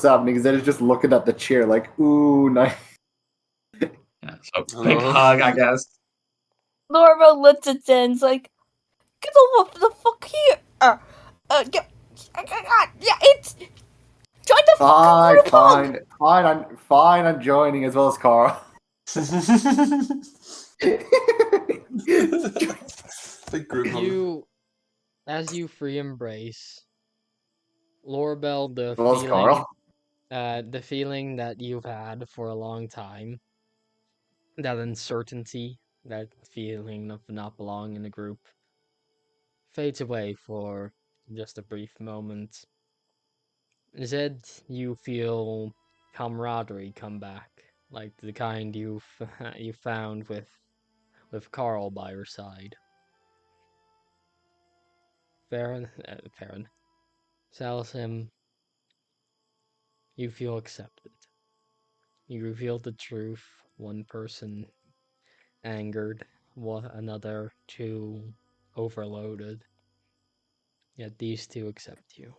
happening, Zed is just looking at the chair like, ooh, nice. Yeah, so quick hug, I guess. Lorabelle looks at Zen and's like, get over the fuck here. Yeah, it's join the fucking group. Fine. I'm joining as well as Carl. Big group hug. As you free embrace, Lorabelle, As well as Carl. the feeling that you've had for a long time, that uncertainty, that feeling of not belonging in a group, fades away for just a brief moment. Zed, you feel camaraderie come back, like the kind you found with Carl by your side. Ferran, Salasim, you feel accepted. You reveal the truth. One person angered, another too overloaded. Yet these two accept you.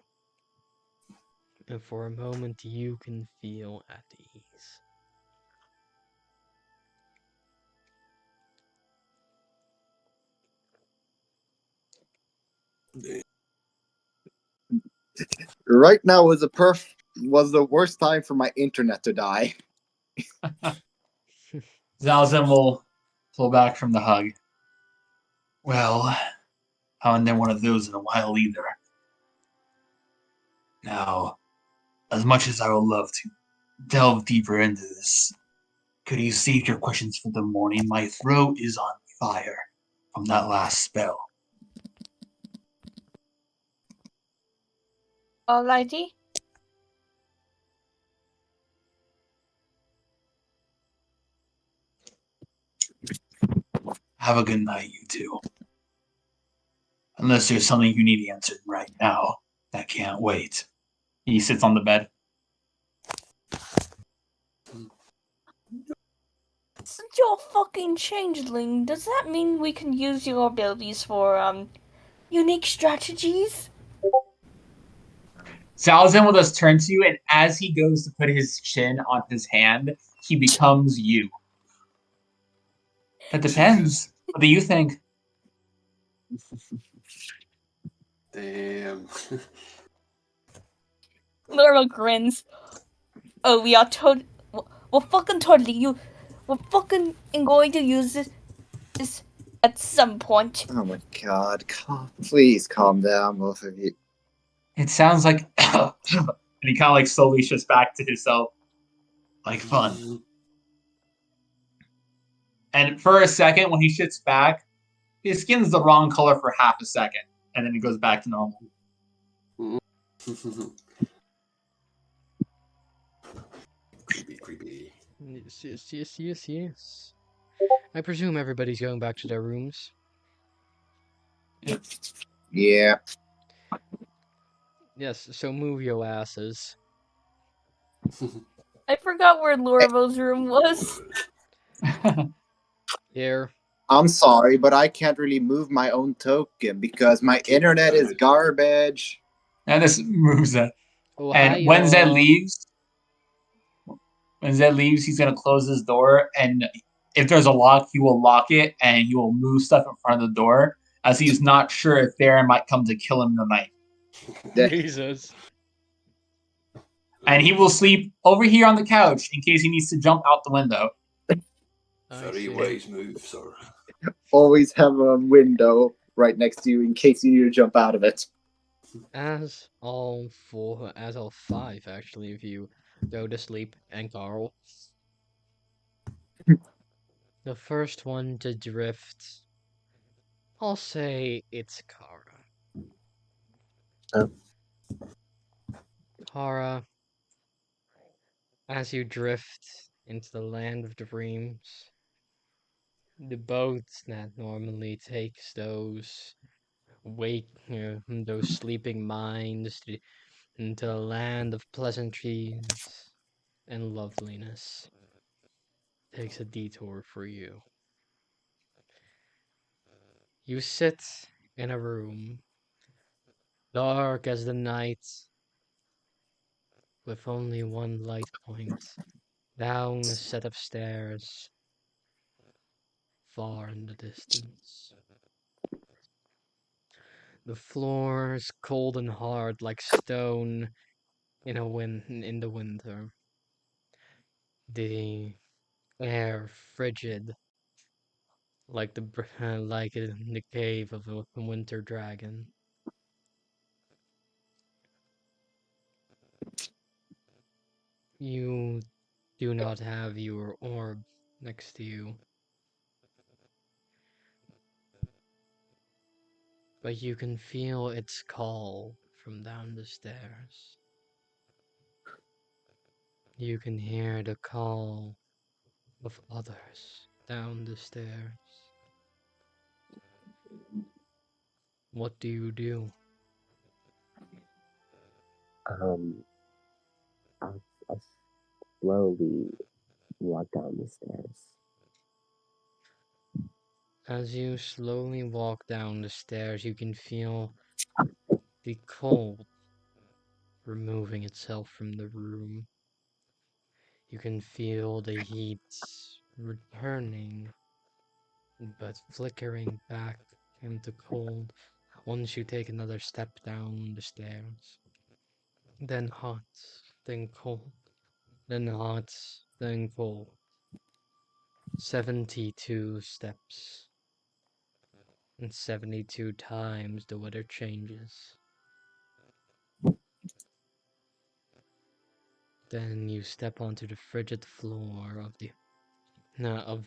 And for a moment you can feel at ease. Right now was the worst time for my internet to die. Zalzim will pull back from the hug. Well, haven't done one of those in a while either. Now, as much as I would love to delve deeper into this, could you save your questions for the morning? My throat is on fire from that last spell. Alrighty. Have a good night, you two. Unless there's something you need answered right now, that can't wait. He sits on the bed. Since you're a fucking changeling, does that mean we can use your abilities for, unique strategies? Salazin will just turn to you, and as he goes to put his chin on his hand, he becomes you. That depends. What do you think? Damn. Laura grins. Oh, we are we're fucking we're fucking going to use this at some point. Oh my God! Please calm down, both of you. It sounds like... and he kind of like slowly shifts back to himself. Like fun. And for a second, when he shifts back, his skin's the wrong color for half a second, and then it goes back to normal. Creepy. Yes. I presume everybody's going back to their rooms. Yeah. Yes, so move your asses. I forgot where Lorabelle's room was. Here. I'm sorry, but I can't really move my own token because my internet is garbage. And this moves it. And Ohio. when Zed leaves, he's gonna close his door, and if there's a lock, he will lock it, and he will move stuff in front of the door, as he's not sure if Ferran might come to kill him tonight. Jesus. And he will sleep over here on the couch in case he needs to jump out the window. Very wise move, sir. Always have a window right next to you in case you need to jump out of it. As all five, actually, if you go to sleep, and Carl. The first one to drift, I'll say it's Kara. Oh. Kara, as you drift into the land of dreams, the boat that normally takes those those sleeping minds into the land of pleasantries and loveliness, takes a detour for you. You sit in a room, dark as the night, with only one light point, down a set of stairs, far in the distance. The floor is cold and hard like stone in the winter. The air frigid like like in the cave of a winter dragon. You do not have your orb next to you, but you can feel its call from down the stairs. You can hear the call of others down the stairs. What do you do? I'll slowly walk down the stairs. As you slowly walk down the stairs, you can feel the cold removing itself from the room. You can feel the heat returning, but flickering back into cold once you take another step down the stairs. Then hot, then cold, then hot, then cold. 72 steps. And 72 times the weather changes. Then you step onto the frigid floor of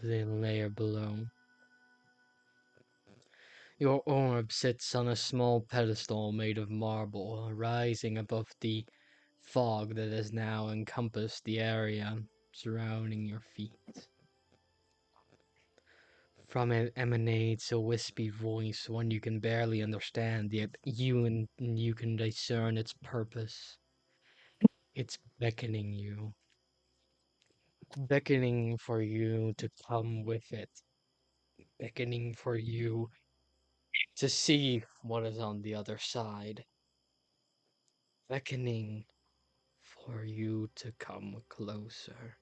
the layer below. Your orb sits on a small pedestal made of marble, rising above the fog that has now encompassed the area surrounding your feet. From it emanates a wispy voice, one you can barely understand, yet you can discern its purpose. It's beckoning for you to come with it, beckoning for you to see what is on the other side, beckoning for you to come closer.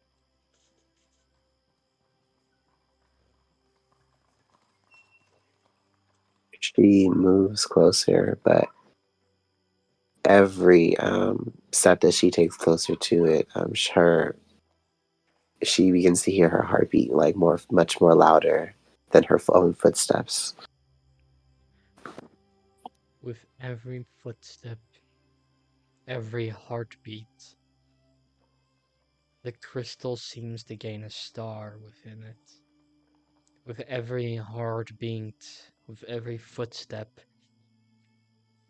She moves closer, but every step that she takes closer to it, she begins to hear her heartbeat like much more louder than her own footsteps. With every footstep, every heartbeat, the crystal seems to gain a star within it. With every heartbeat, With every footstep,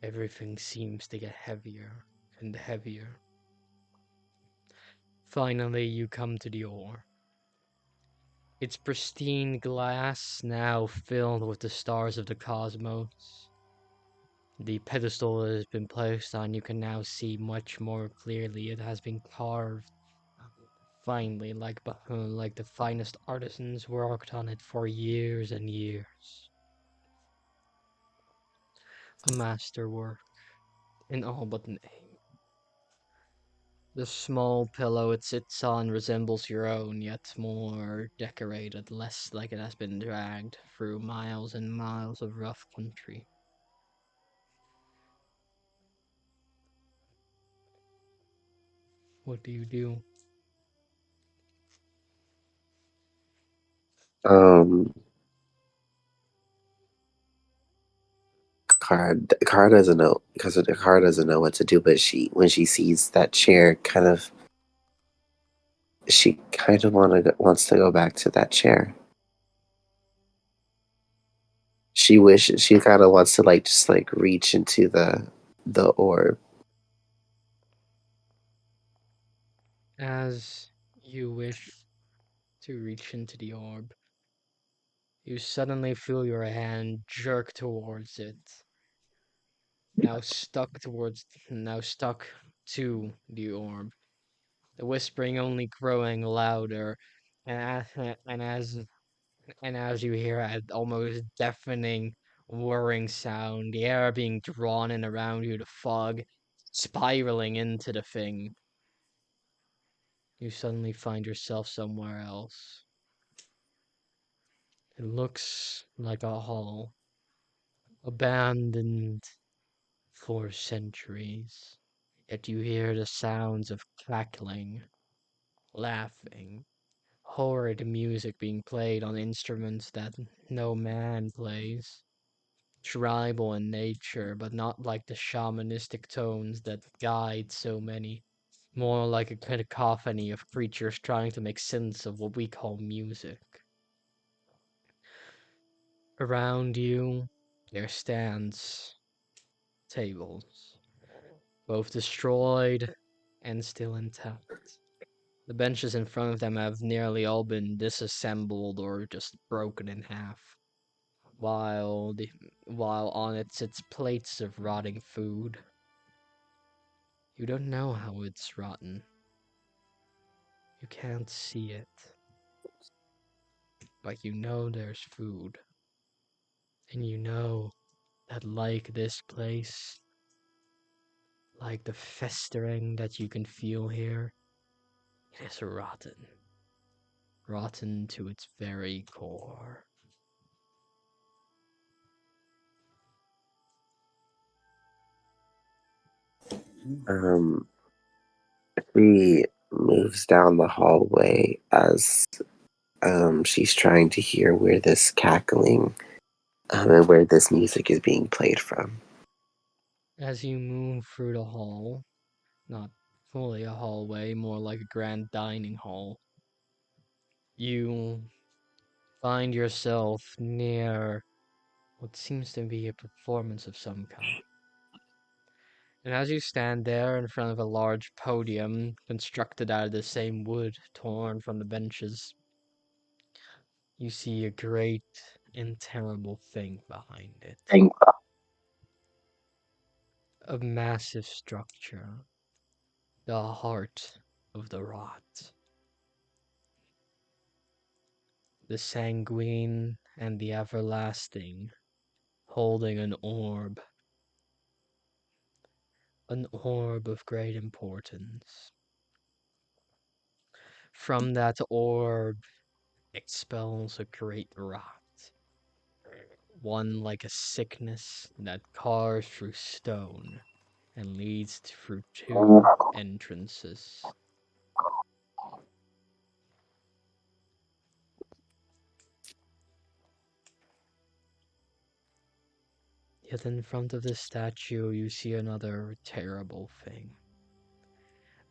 everything seems to get heavier and heavier. Finally, you come to the ore. Its pristine glass now filled with the stars of the cosmos. The pedestal it has been placed on, you can now see much more clearly. It has been carved finely, like the finest artisans worked on it for years and years. A masterwork in all but name. The small pillow it sits on resembles your own, yet more decorated, less like it has been dragged through miles and miles of rough country. What do you do? Car doesn't know because the car doesn't know what to do, but when she sees that chair, she kind of wants to go back to that chair. She kind of wants to just reach into the orb. As you wish to reach into the orb, you suddenly feel your hand jerk towards it. Now stuck to the orb. The whispering only growing louder, and as you hear an almost deafening whirring sound, the air being drawn in around you, the fog spiraling into the thing, you suddenly find yourself somewhere else. It looks like a hall, abandoned for centuries, yet you hear the sounds of cackling, laughing, horrid music being played on instruments that no man plays. Tribal in nature, but not like the shamanistic tones that guide so many. More like a cacophony of creatures trying to make sense of what we call music. Around you, there stands tables, both destroyed and still intact. The benches in front of them have nearly all been disassembled or just broken in half, while on it sits plates of rotting food. You don't know how it's rotten. You can't see it. But you know there's food. And you know that like this place, like the festering that you can feel here, it is rotten. Rotten to its very core. She moves down the hallway as she's trying to hear where this cackling and where this music is being played from. As you move through the hall, not fully a hallway, more like a grand dining hall, you find yourself near what seems to be a performance of some kind. And as you stand there in front of a large podium constructed out of the same wood torn from the benches, you see a great and terrible thing behind it. A massive structure, the heart of the rot. The sanguine and the everlasting, holding an orb of great importance. From that orb expels a great rot, one like a sickness that carves through stone and leads through two entrances. Yet in front of the statue you see another terrible thing.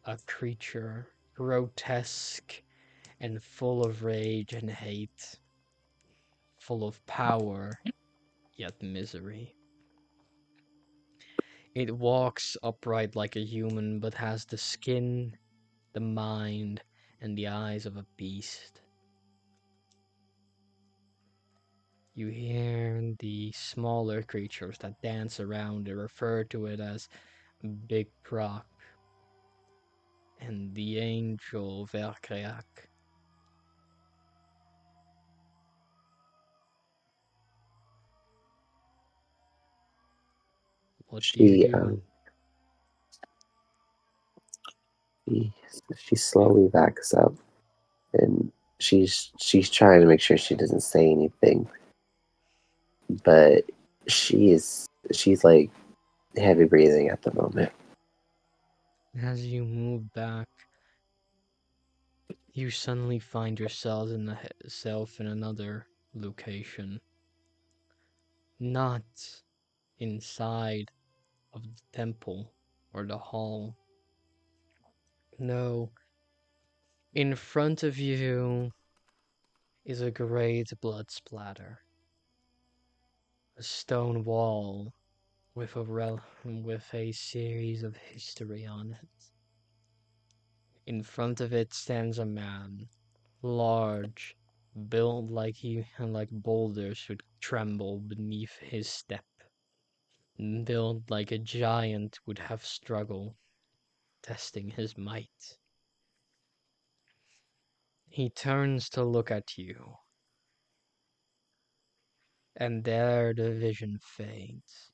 A creature, grotesque and full of rage and hate, full of power yet misery. It walks upright like a human, but has the skin, the mind, and the eyes of a beast. You hear the smaller creatures that dance around it refer to it as Big Croc and the angel Verkreak. What do you She do? she slowly backs up, and she's trying to make sure she doesn't say anything, but she's like heavy breathing at the moment. As you move back, you suddenly find yourself in another location. Not inside of the temple or the hall. No, in front of you is a great blood splatter. A stone wall with with a series of history on it. In front of it stands a man, large, built like boulders should tremble beneath his step, built like a giant would have struggled, testing his might. He turns to look at you, and there the vision fades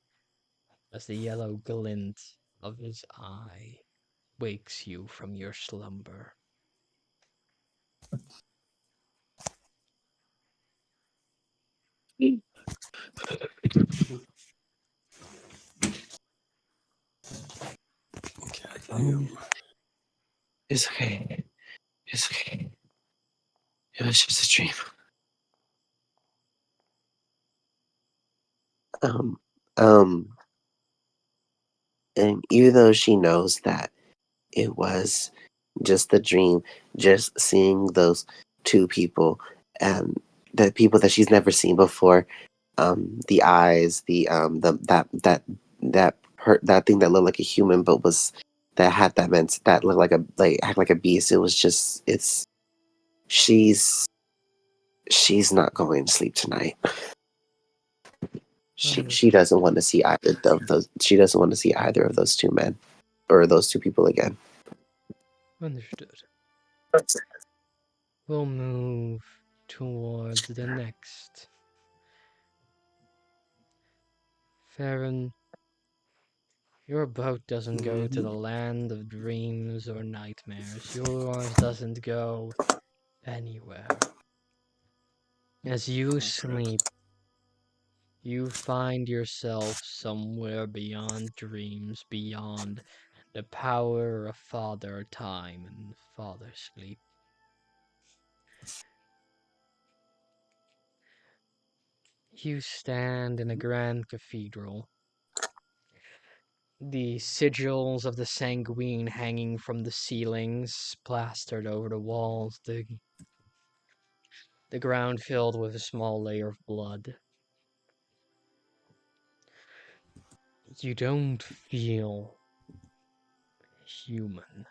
as the yellow glint of his eye wakes you from your slumber. Okay. It's okay. It's okay. It was just a dream. Um, um, and even though she knows that it was just a dream, just seeing those two people and the people that she's never seen before, the eyes, the that thing that looked like a human but was that had that meant that looked like act like a beast. It was just she's not going to sleep tonight. She doesn't want to see either of those. She doesn't want to see either of those two men or those two people again. Understood. We'll move towards the next. Ferran, your boat doesn't go to the land of dreams or nightmares. Yours doesn't go anywhere. As you sleep, you find yourself somewhere beyond dreams, beyond the power of Father Time and Father Sleep. You stand in a grand cathedral, the sigils of the sanguine hanging from the ceilings, plastered over the walls, the ground filled with a small layer of blood. You don't feel human.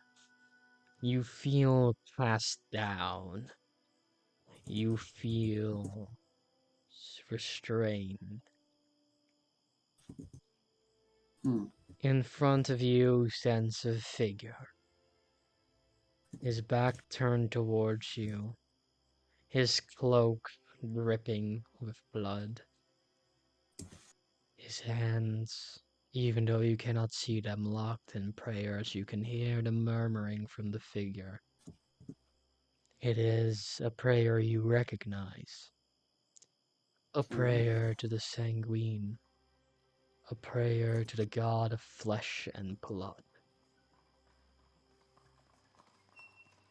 You feel cast down. You feel restrained. In front of you stands a figure, his back turned towards you, his cloak dripping with blood. His hands, even though you cannot see them, locked in prayers, you can hear the murmuring from the figure. It is a prayer you recognize. A prayer to the sanguine. A prayer to the god of flesh and blood.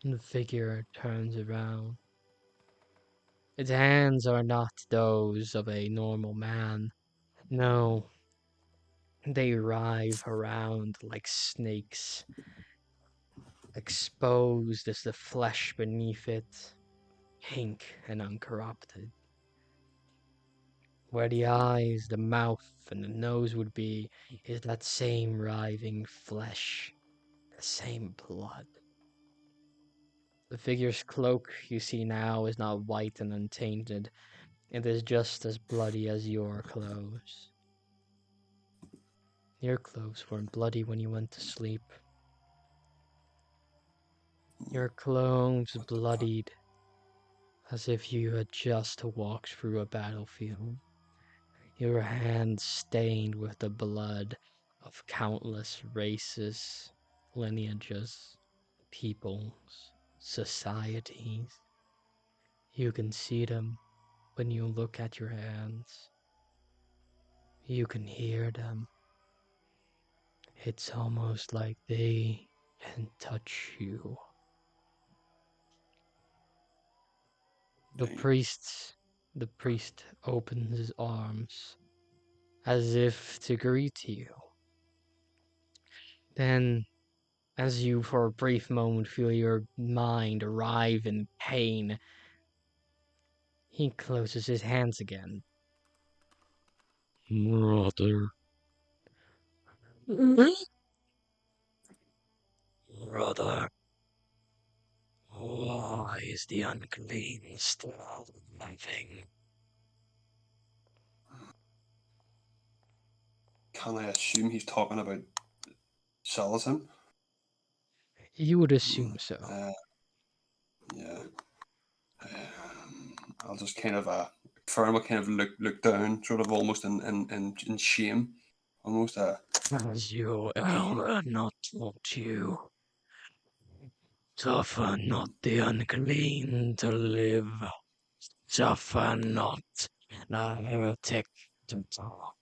And the figure turns around. Its hands are not those of a normal man. No, they writhe around like snakes, exposed as the flesh beneath it, pink and uncorrupted. Where the eyes, the mouth, and the nose would be is that same writhing flesh, the same blood. The figure's cloak you see now is not white and untainted. It is just as bloody as your clothes. Your clothes weren't bloody when you went to sleep. Your clothes bloodied as if you had just walked through a battlefield. Your hands stained with the blood of countless races, lineages, peoples, societies. You can see them when you look at your hands. You can hear them. It's almost like they can touch you. The priest opens his arms as if to greet you. Then, as you for a brief moment feel your mind writhe in pain, he closes his hands again. Brother. Brother. Why is the unclean still living? Can I assume he's talking about Salasim? You would assume so. Yeah. I'll just kind of Ferran will kind of look down, sort of almost in shame, almost. As your elder not taught you, suffer not the unclean to live. Suffer not the heretic to talk.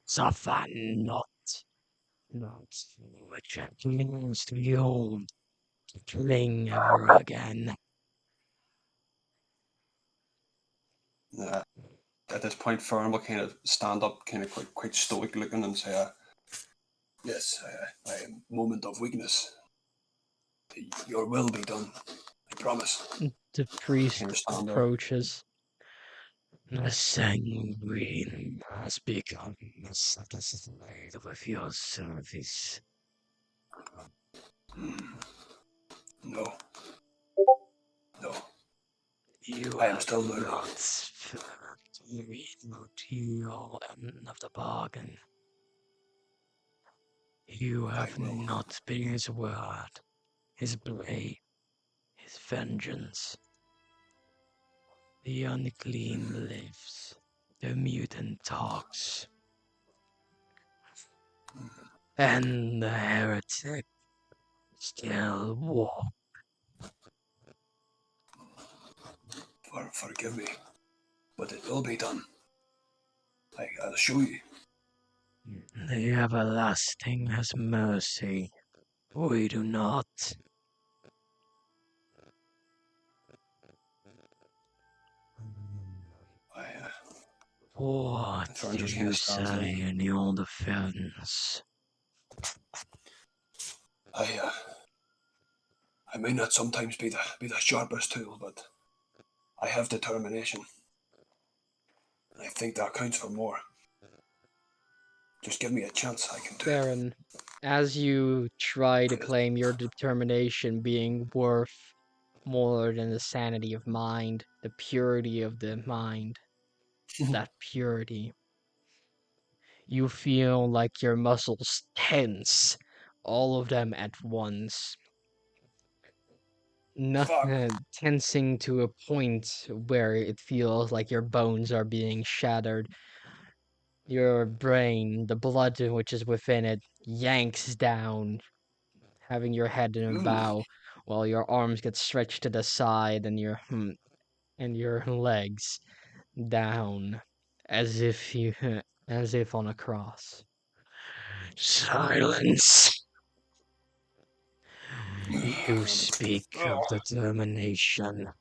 Suffer not which clings to you to cling ever again. At this point, Ferran will kind of stand up, kind of quite stoic looking, and say, "Yes, I am moment of weakness. Your will be done. I promise." The priest Kind of stand there. approaches. The sanguine has become satisfied with your service. No. You I am have still learning. not fulfilled your end of the bargain. You have not been his word, his blade, his vengeance. The unclean lives, the mutant talks, and the heretic still walks. Forgive me, but it will be done. I'll show you. The everlasting has mercy. We do not. What Ferran do just you kinda stands there. say in your defense? I may not sometimes be the sharpest tool, but I have determination. I think that counts for more. Just give me a chance, I can do it. Ferran, as you try to claim your determination being worth more than the sanity of mind, the purity of the mind, that purity, you feel like your muscles tense, all of them at once. Nothing tensing to a point where it feels like your bones are being shattered. Your brain, the blood which is within it, yanks down, having your head in a bow, while your arms get stretched to the side and your legs down, as if you as if on a cross. Silence. You speak of determination.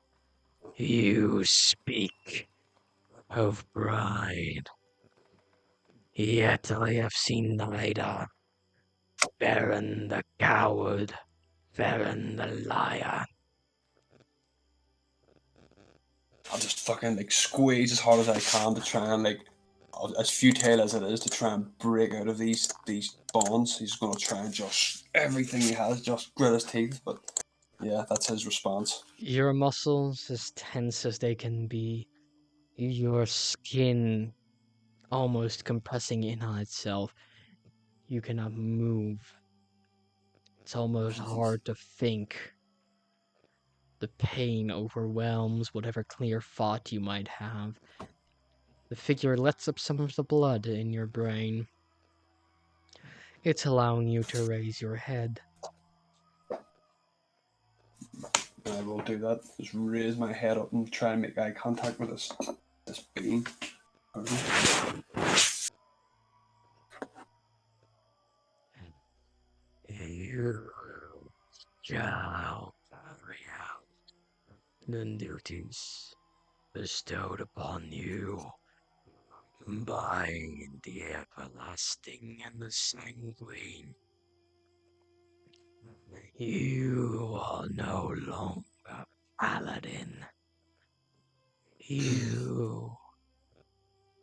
You speak of pride. Yet I have seen neither. Ferran the coward, Ferran the liar. I'll just fucking squeeze as hard as I can to try and as futile as it is to try and break out of these bonds, he's going to try and just everything he has, just grit his teeth. But yeah, that's his response. Your muscles as tense as they can be, your skin almost compressing in on itself. You cannot move. It's almost hard to think. The pain overwhelms whatever clear thought you might have. The figure lets up some of the blood in your brain. It's allowing you to raise your head. And I will do that. Just raise my head up and try and make eye contact with this being. You shall carry out the duties bestowed upon you by the everlasting and the sanguine. You are no longer paladin. You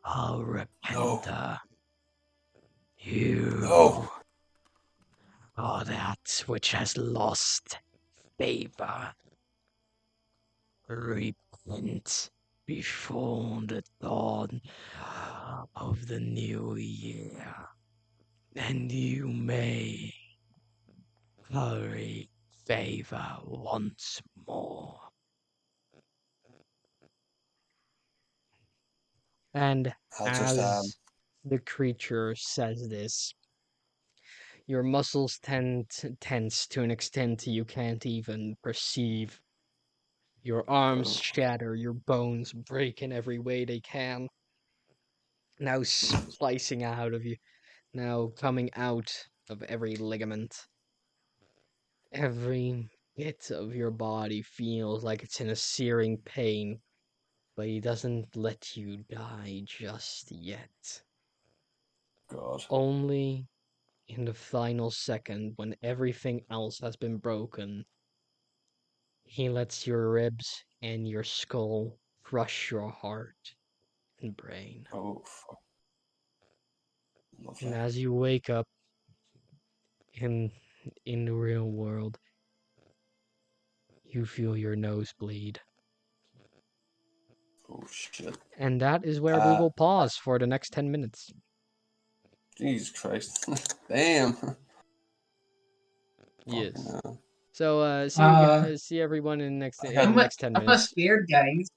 are repenter. You No. are that which has lost favor. Repent before the dawn of the new year, and you may curry favor once more. And I'll just as the creature says this, your muscles tense to an extent you can't even perceive. Your arms shatter, your bones break in every way they can. Now splicing out of you, now coming out of every ligament. Every bit of your body feels like it's in a searing pain, but he doesn't let you die just yet. God. Only in the final second, when everything else has been broken, he lets your ribs and your skull crush your heart and brain. Oh, fuck. Lovely. And as you wake up in the real world, you feel your nose bleed. Oh, shit. And that is where we will pause for the next 10 minutes. Jesus Christ. Damn. Yes. Fucking hell. So see everyone in the next I'm, in the next 10 I'm minutes. scared, guys.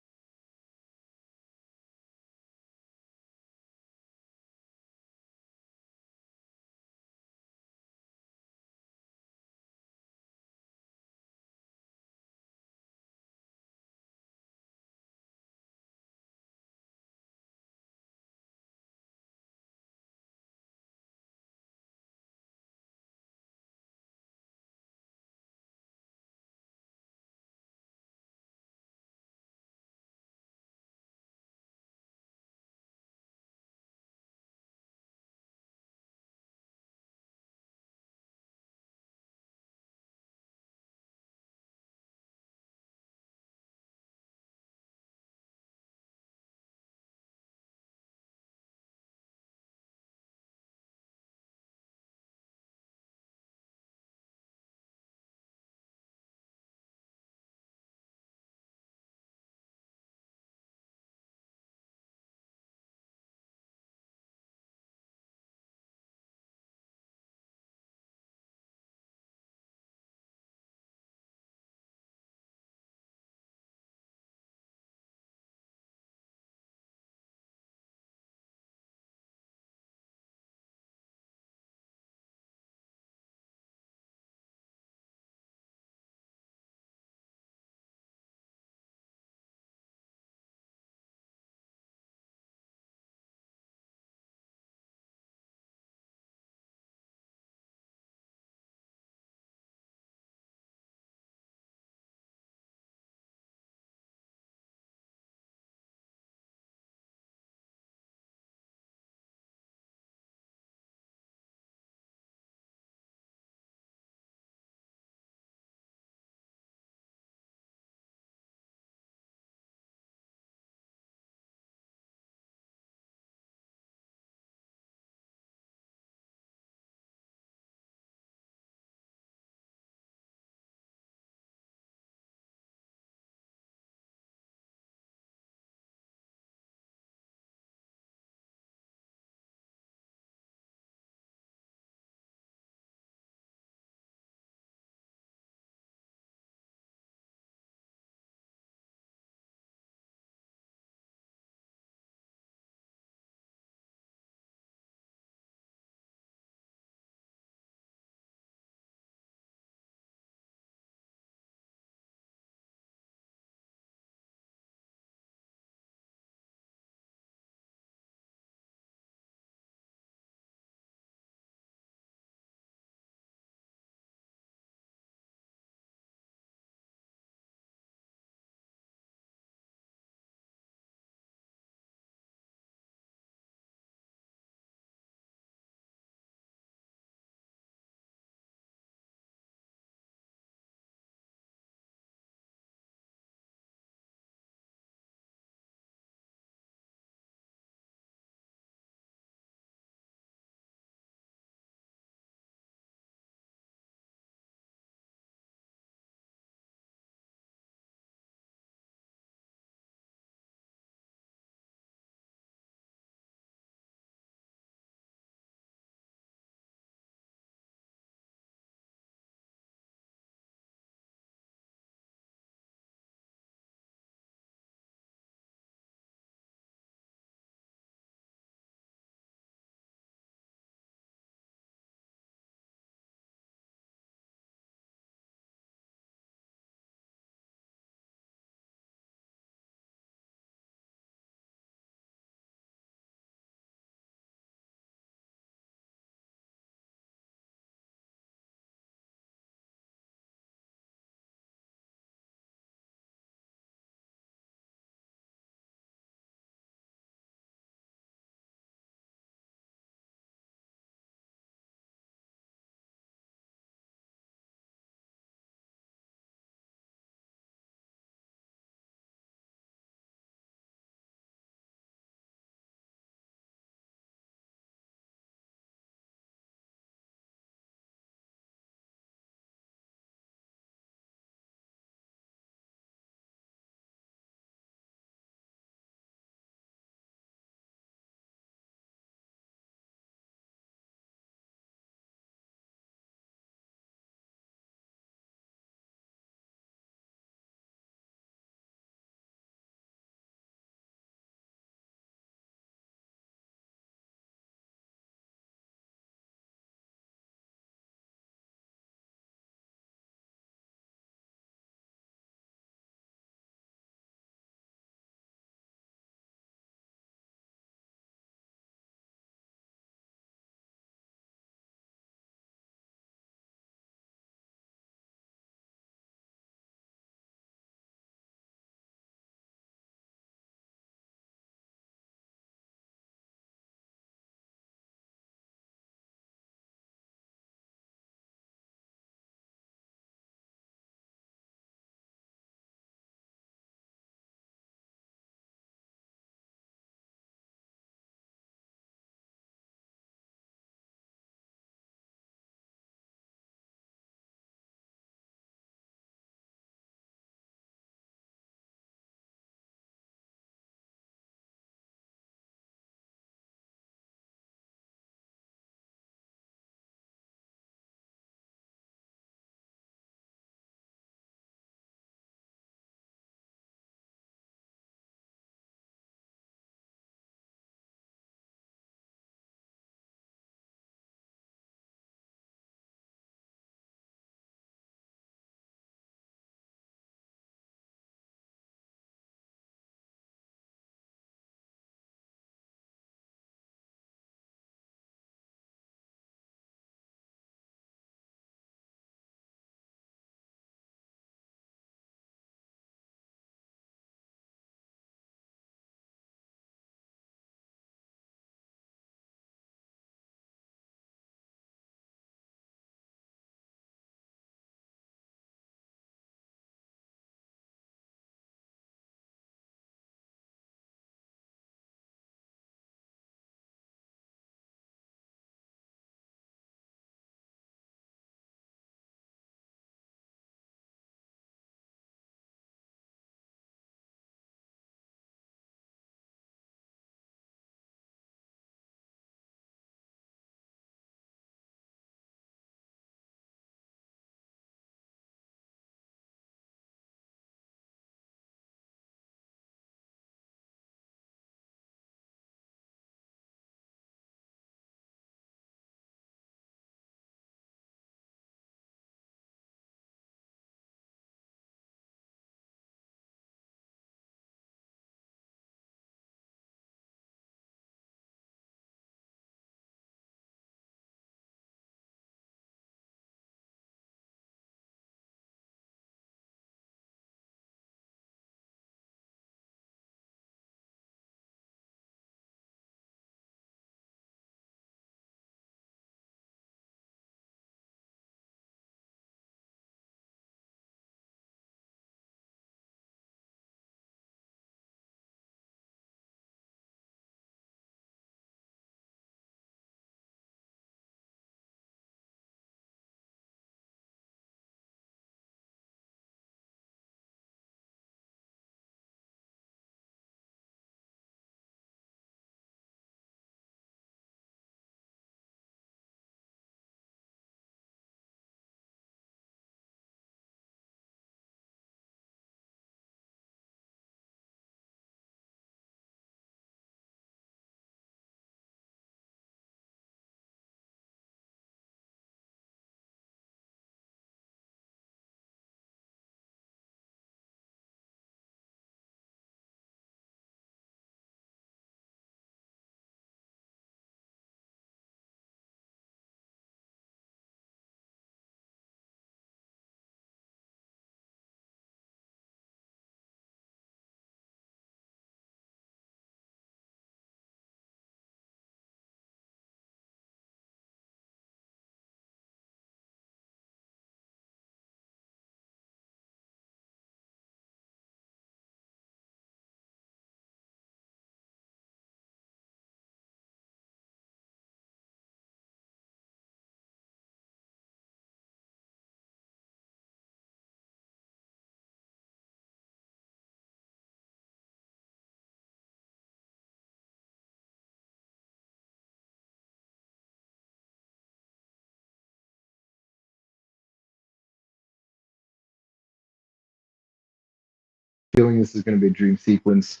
feeling this is going to be a dream sequence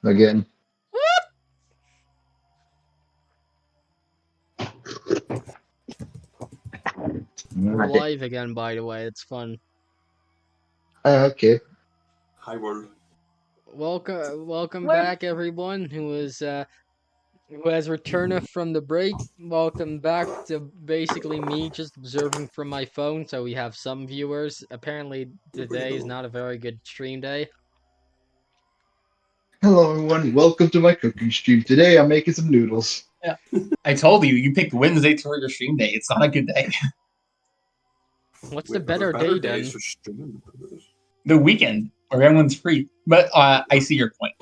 again. We're live again, by the way. It's fun. Okay. Hi world. Welcome We're- back, everyone who has returned from the break. Welcome back to basically me just observing from my phone. So we have some viewers. Apparently today is not a very good stream day. Hello, everyone. Welcome to my cooking stream. Today, I'm making some noodles. I told you, you picked Wednesday for your stream day. It's not a good day. What's Wait, the better day then? days for streaming? The weekend, where everyone's free. But I see your point.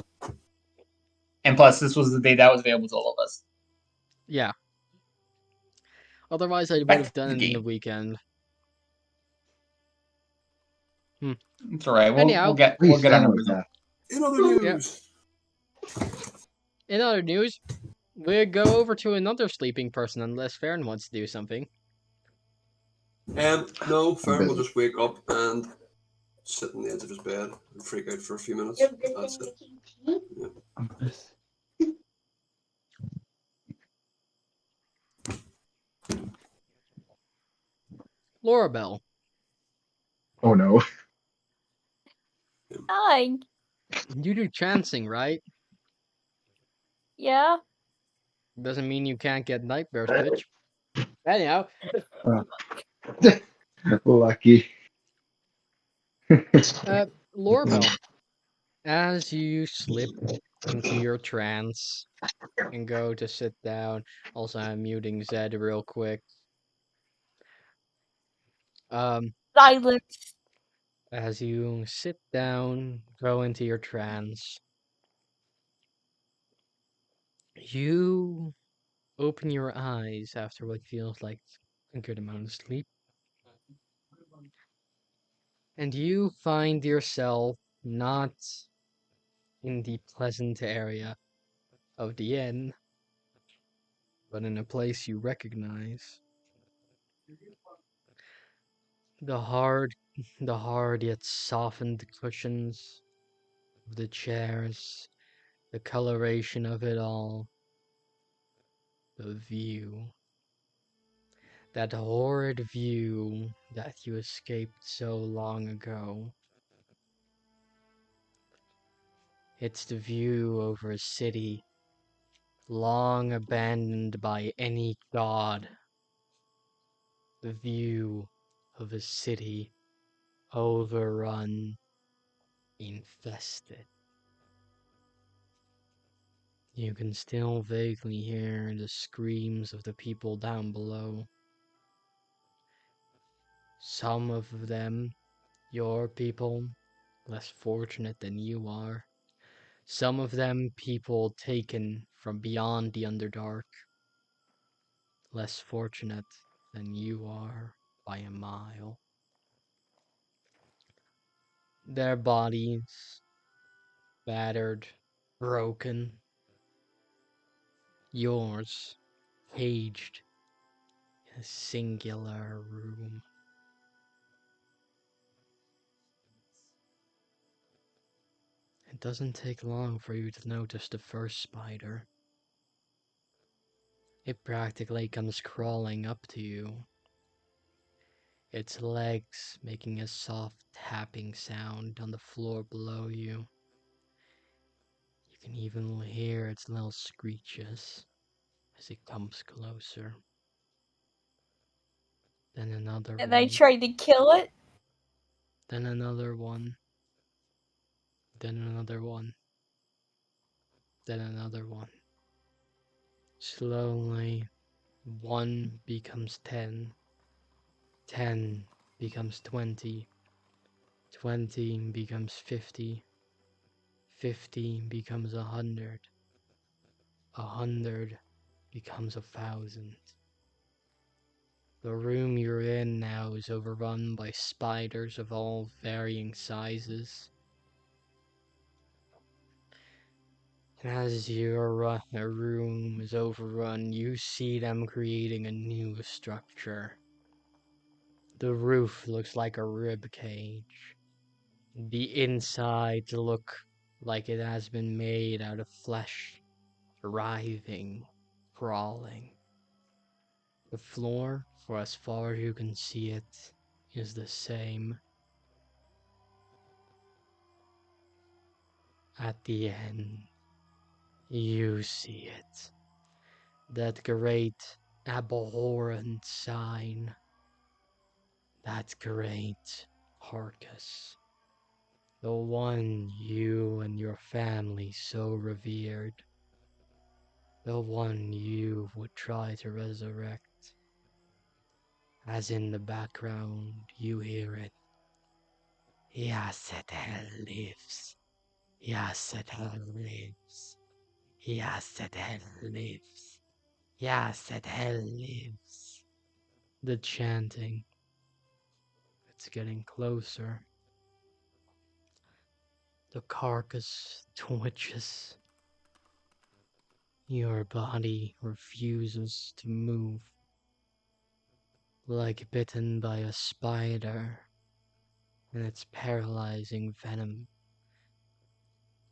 And plus, this was the day that was available to all of us. Yeah. Otherwise, I would Back have to done the it in the game. weekend. It's all right. Anyhow, We'll get Please on sound our like result. that. In other news, In other news, we'll go over to another sleeping person unless Ferran wants to do something. no, Ferran will busy. just wake up and sit on the edge of his bed and freak out for a few minutes. That's it. Lorabelle, Oh no. Hi. you do chancing, right? Yeah. Doesn't mean you can't get nightmares, bitch. Anyhow, Lucky. Lorabelle, as you slip into your trance and go to sit down, also I'm muting Zed real quick. Silence. As you sit down, go into your trance, you open your eyes after what feels like a good amount of sleep. And you find yourself not in the pleasant area of the inn, but in a place you recognize. The hard yet softened cushions of the chairs, the coloration of it all, the view. That horrid view that you escaped so long ago. It's the view over a city long abandoned by any god. The view of a city overrun, infested. You can still vaguely hear the screams of the people down below. Some of them, your people, less fortunate than you are. Some of them people taken from beyond the Underdark, less fortunate than you are by a mile. Their bodies battered, broken. Yours caged in a singular room. It doesn't take long for you to notice the first spider. It practically comes crawling up to you, its legs making a soft tapping sound on the floor below you. You can even hear its little screeches as it comes closer. Then another And one. I tried to kill it. Then another one. Then another one. Then another one. Slowly, 1 becomes 10. 10 becomes 20. 20 becomes 50. 50 becomes 100. 100 becomes 1,000. The room you're in now is overrun by spiders of all varying sizes. And as your room is overrun, you see them creating a new structure. The roof looks like a rib cage. The inside to look like it has been made out of flesh, writhing, crawling. The floor, for as far as you can see it, is the same. At the end, you see it. That great abhorrent sign. That great carcass. The one you and your family so revered. The one you would try to resurrect. As in the background, you hear it. Yasetel lives. Yasetel lives. Yasetel lives. Yasetel lives. The chanting. It's getting closer. The carcass twitches. Your body refuses to move. Like bitten by a spider, and its paralyzing venom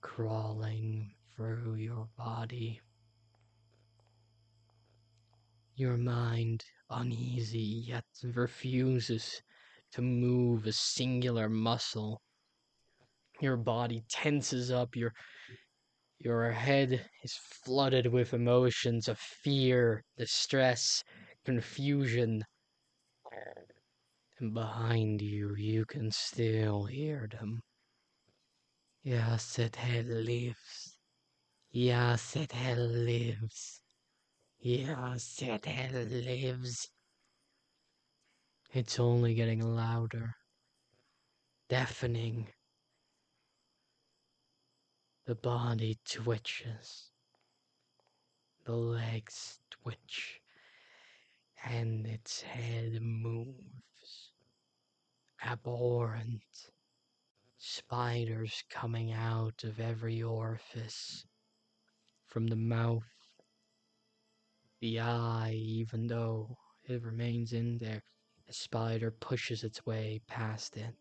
crawling through your body. Your mind, uneasy, yet refuses to move a singular muscle. Your body tenses up, your head is flooded with emotions of fear, distress, confusion. And behind you, you can still hear them. Yasetel lives. Yasetel lives. Yasetel lives. It's only getting louder, deafening. The body twitches. The legs twitch. And its head moves. Abhorrent. Spiders coming out of every orifice. From the mouth. The eye, even though it remains in there, the spider pushes its way past it.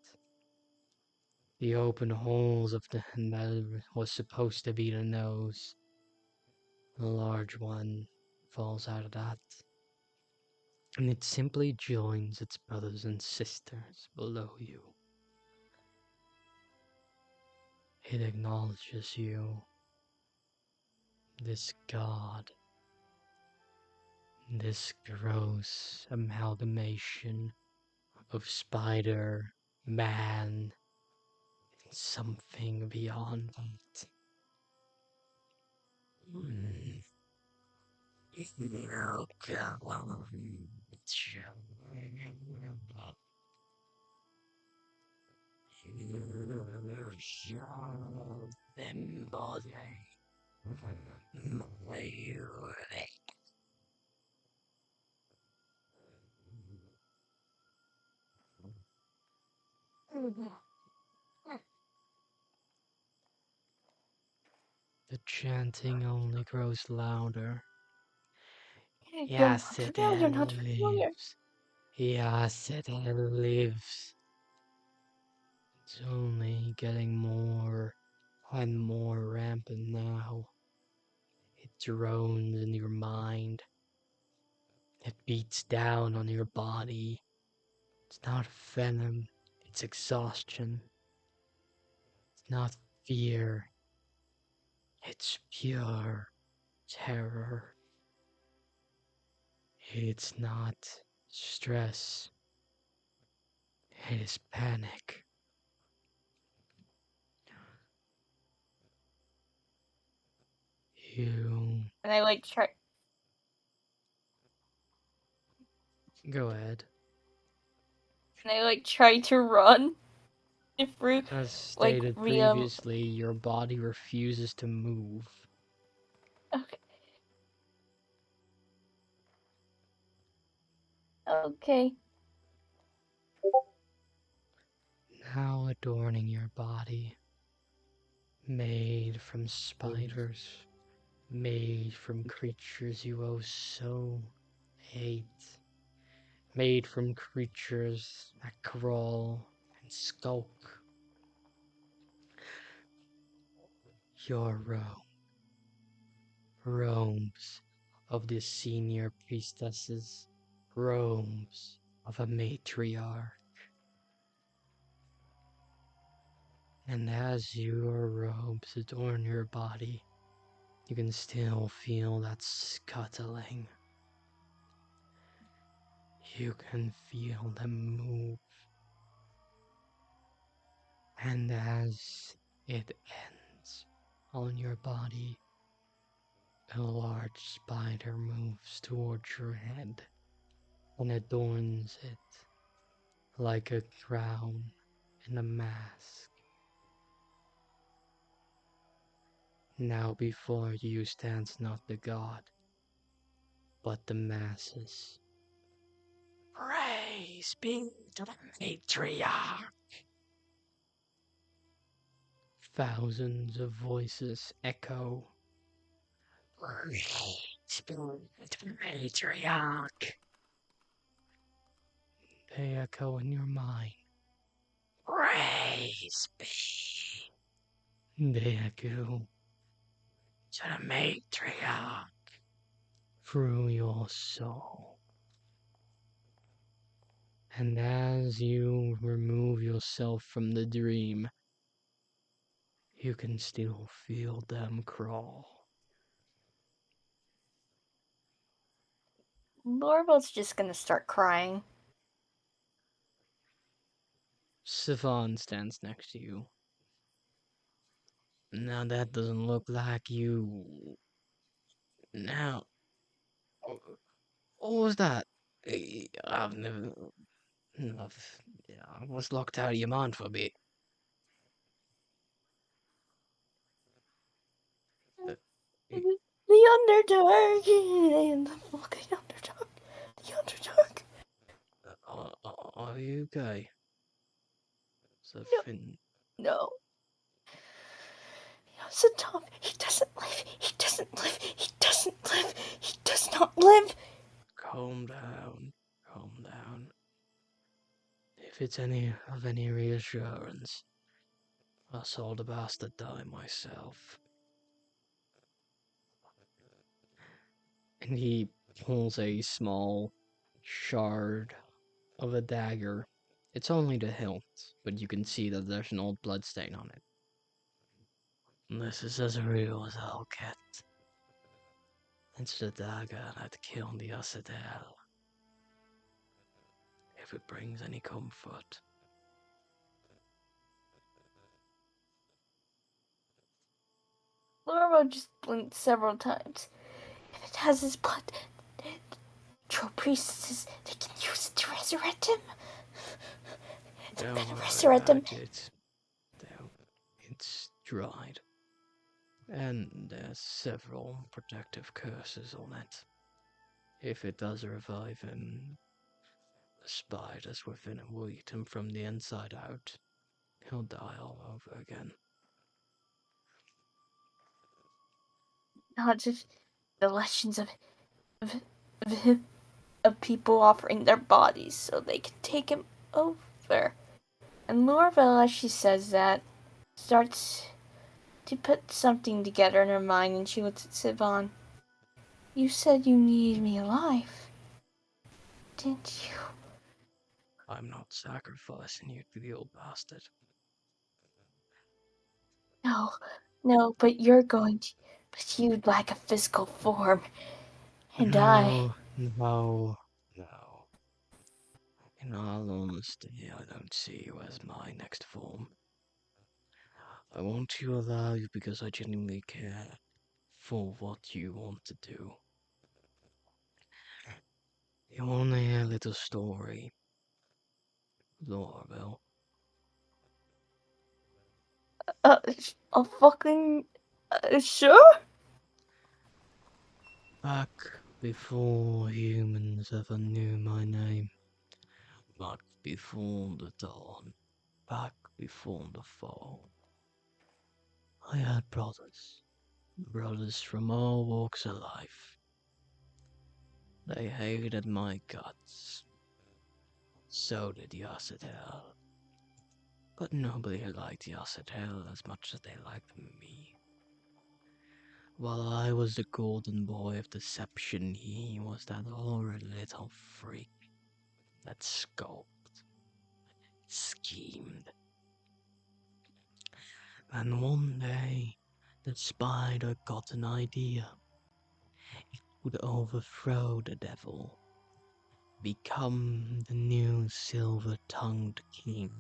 The open holes of that was supposed to be the nose. The large one falls out of that. And it simply joins its brothers and sisters below you. It acknowledges you, this god, this gross amalgamation of spider, man, and something beyond that. The chanting only grows louder. You're not familiar, Yasetel not familiar. lives. Yasetel lives. It's only getting more and more rampant now. It drones in your mind. It beats down on your body. It's not venom, it's exhaustion. It's not fear. It's pure terror. It's not stress. It is panic. You And I like try. go ahead. And I like try to run. If we As like stated we previously, your body refuses to move. Okay. Okay. Now adorning your body, made from spiders, made from creatures you oh so hate, made from creatures that crawl and skulk, your robes of the senior priestesses, robes of a matriarch. And as your robes adorn your body, you can still feel that scuttling. You can feel them move. And as it ends on your body, a large spider moves towards your head and adorns it like a crown and a mask. Now before you stands not the god, but the masses. Praise be to the matriarch! Thousands of voices echo. Praise be to the matriarch! They echo in your mind. Praise be. They echo to the matriarch through your soul. And as you remove yourself from the dream, you can still feel them crawl. Lorabelle's just gonna start crying. Sivan stands next to you. Now that doesn't look like you. Now, what was that? I've never. I was locked out of your mind for a bit. The Underdark! The fucking Underdark! The Underdark! Are you okay? No. Tom, he doesn't live. He doesn't live. He doesn't live. He does not live. Calm down. Calm down. If it's any reassurance, I saw the bastard die myself. And he pulls a small shard of a dagger. It's only the hilt, but you can see that there's an old bloodstain on it. This is as real as I'll get. It's the dagger that killed the Citadel. If it brings any comfort. Laura just blinked several times. If it has his blood, Troll priestesses, they can use it to resurrect him. They're gonna resurrect him. It's dried. And there's several protective curses on it. If it does revive him, the spiders within him will eat him from the inside out. He'll die all over again. Not just the legends of people offering their bodies so they can take him over. And Lorabelle, as she says that, starts to put something together in her mind, and she looks at Sivan. You said you needed me alive, didn't you? I'm not sacrificing you to the old bastard. No, but you're going to. But you'd lack a physical form. And No. In all honesty, I don't see you as my next form. I want to allow you because I genuinely care for what you want to do. You want to hear a little story, Lorabelle? A fucking. Sure? Back before humans ever knew my name. Back before the dawn. Back before the fall. I had brothers. Brothers from all walks of life. They hated my guts. So did Yassadel. But nobody liked Yassadel as much as they liked me. While I was the golden boy of deception, he was that horrid little freak that skulked, schemed. And one day, the spider got an idea. It would overthrow the devil, become the new silver-tongued king.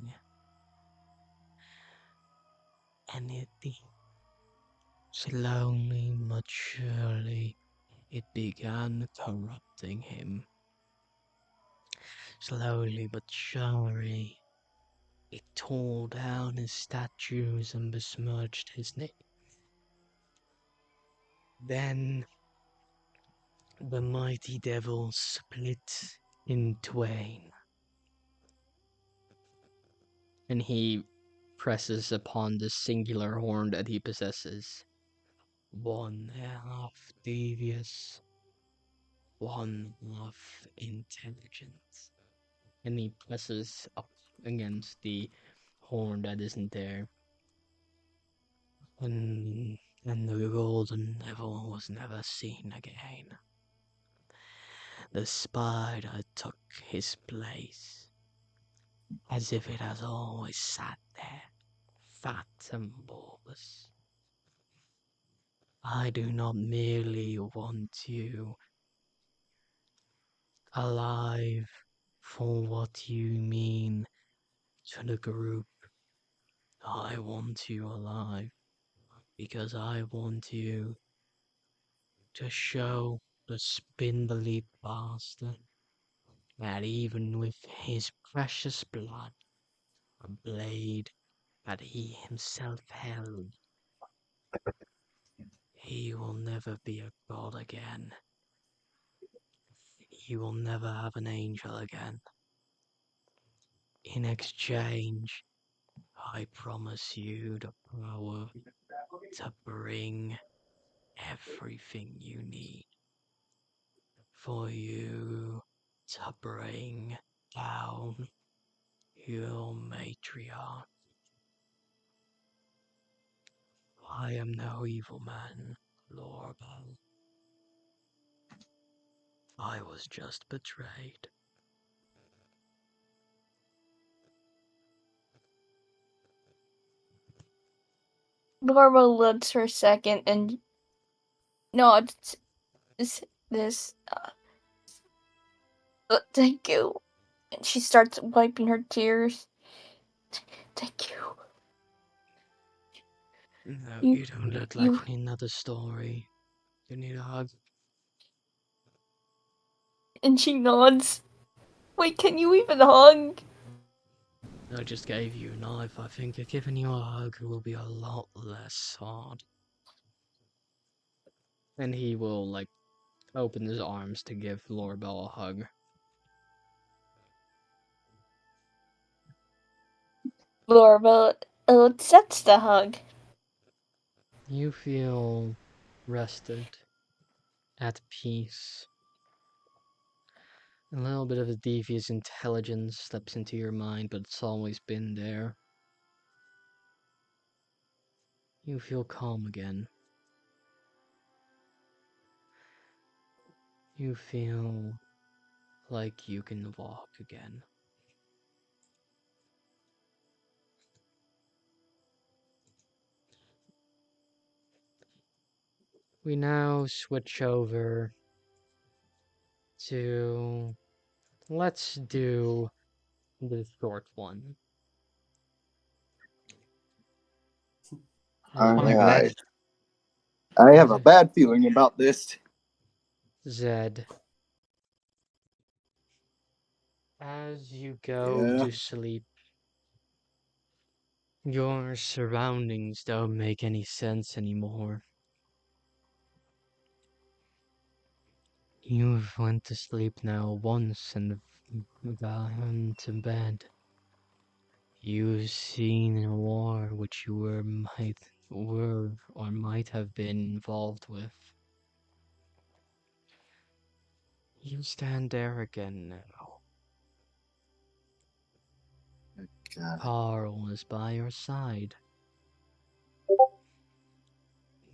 And it slowly but surely, it began corrupting him. Slowly but surely, it tore down his statues and besmirched his name. Then the mighty devil split in twain. And he presses upon the singular horn that he possesses. One half devious, one half intelligent. And he presses up against the horn that isn't there. And the golden devil was never seen again. The spider took his place, as if it has always sat there, fat and bulbous. I do not merely want you alive for what you mean to the group. I want you alive because I want you to show the spindly bastard that even with his precious blood, a blade that he himself held, he will never be a god again. He will never have an angel again. In exchange, I promise you the power to bring everything you need for you to bring down your matriarch. I am no evil man, Lorabelle. I was just betrayed. Norma looks for a second and nods this. Thank you. And she starts wiping her tears. Thank you. No, You- you don't look you- like another story. You need a hug. And she nods. Wait, can you even hug? I just gave you a knife. I think if giving you a hug will be a lot less hard. And he will, like, open his arms to give Lorabelle a hug. Lorabelle accepts the hug. You feel rested, at peace. A little bit of a devious intelligence slips into your mind, but it's always been there. You feel calm again. You feel like you can walk again. We now switch over to... Let's do the short one. All my right. I have a bad feeling about this. Zed. As you go to sleep, your surroundings don't make any sense anymore. You've went to sleep now once and gone to bed. You've seen a war which you might have been involved with. You stand there again now. God. Carl is by your side.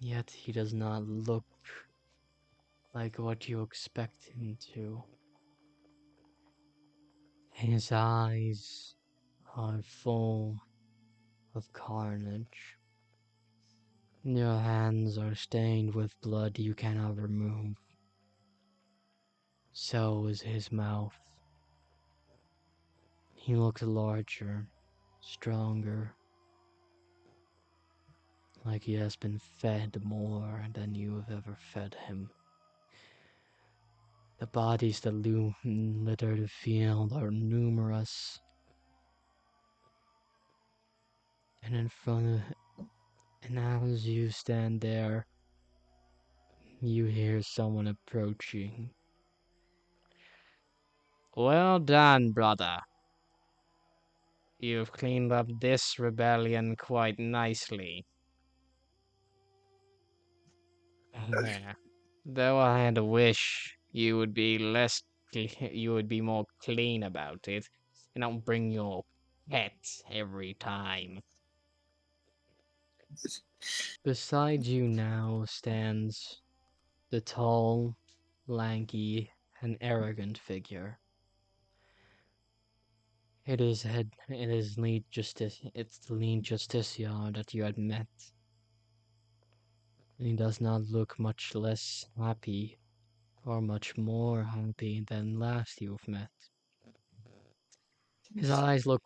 Yet he does not look like what you expect him to. His eyes are full of carnage. Your hands are stained with blood you cannot remove. So is his mouth. He looks larger, stronger, like he has been fed more than you have ever fed him. The bodies that litter the field are numerous, and in front of, and as you stand there, you hear someone approaching. Well done, brother. You've cleaned up this rebellion quite nicely. Though I had a wish you would be you would be more clean about it, and not bring your pets every time. Beside you now stands the tall, lanky, and arrogant figure. It is lead justiciar that you had met. He does not look much less happy or much more happy than last you've met. His eyes look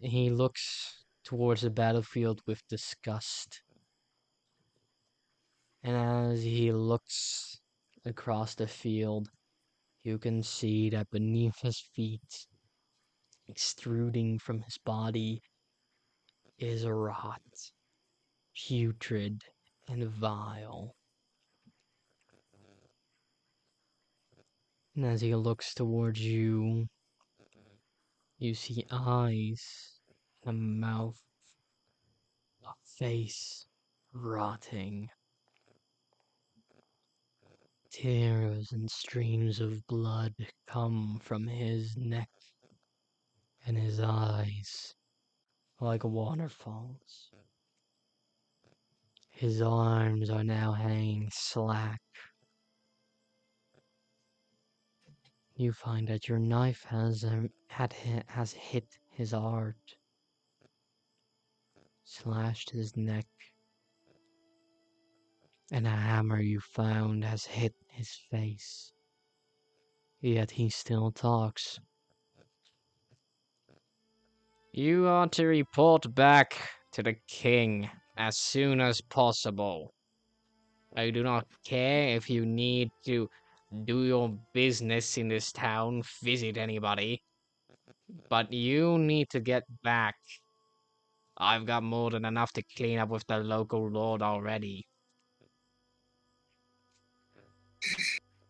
he looks towards the battlefield with disgust. And as he looks across the field, you can see that beneath his feet, extruding from his body, is a rot, putrid and vile. And as he looks towards you, you see eyes, a mouth, a face rotting. Tears and streams of blood come from his neck and his eyes like waterfalls. His arms are now hanging slack. You find that your knife has hit his heart, slashed his neck, and a hammer you found has hit his face. Yet he still talks. You are to report back to the king as soon as possible. I do not care if you need to do your business in this town, visit anybody. But you need to get back. I've got more than enough to clean up with the local lord already.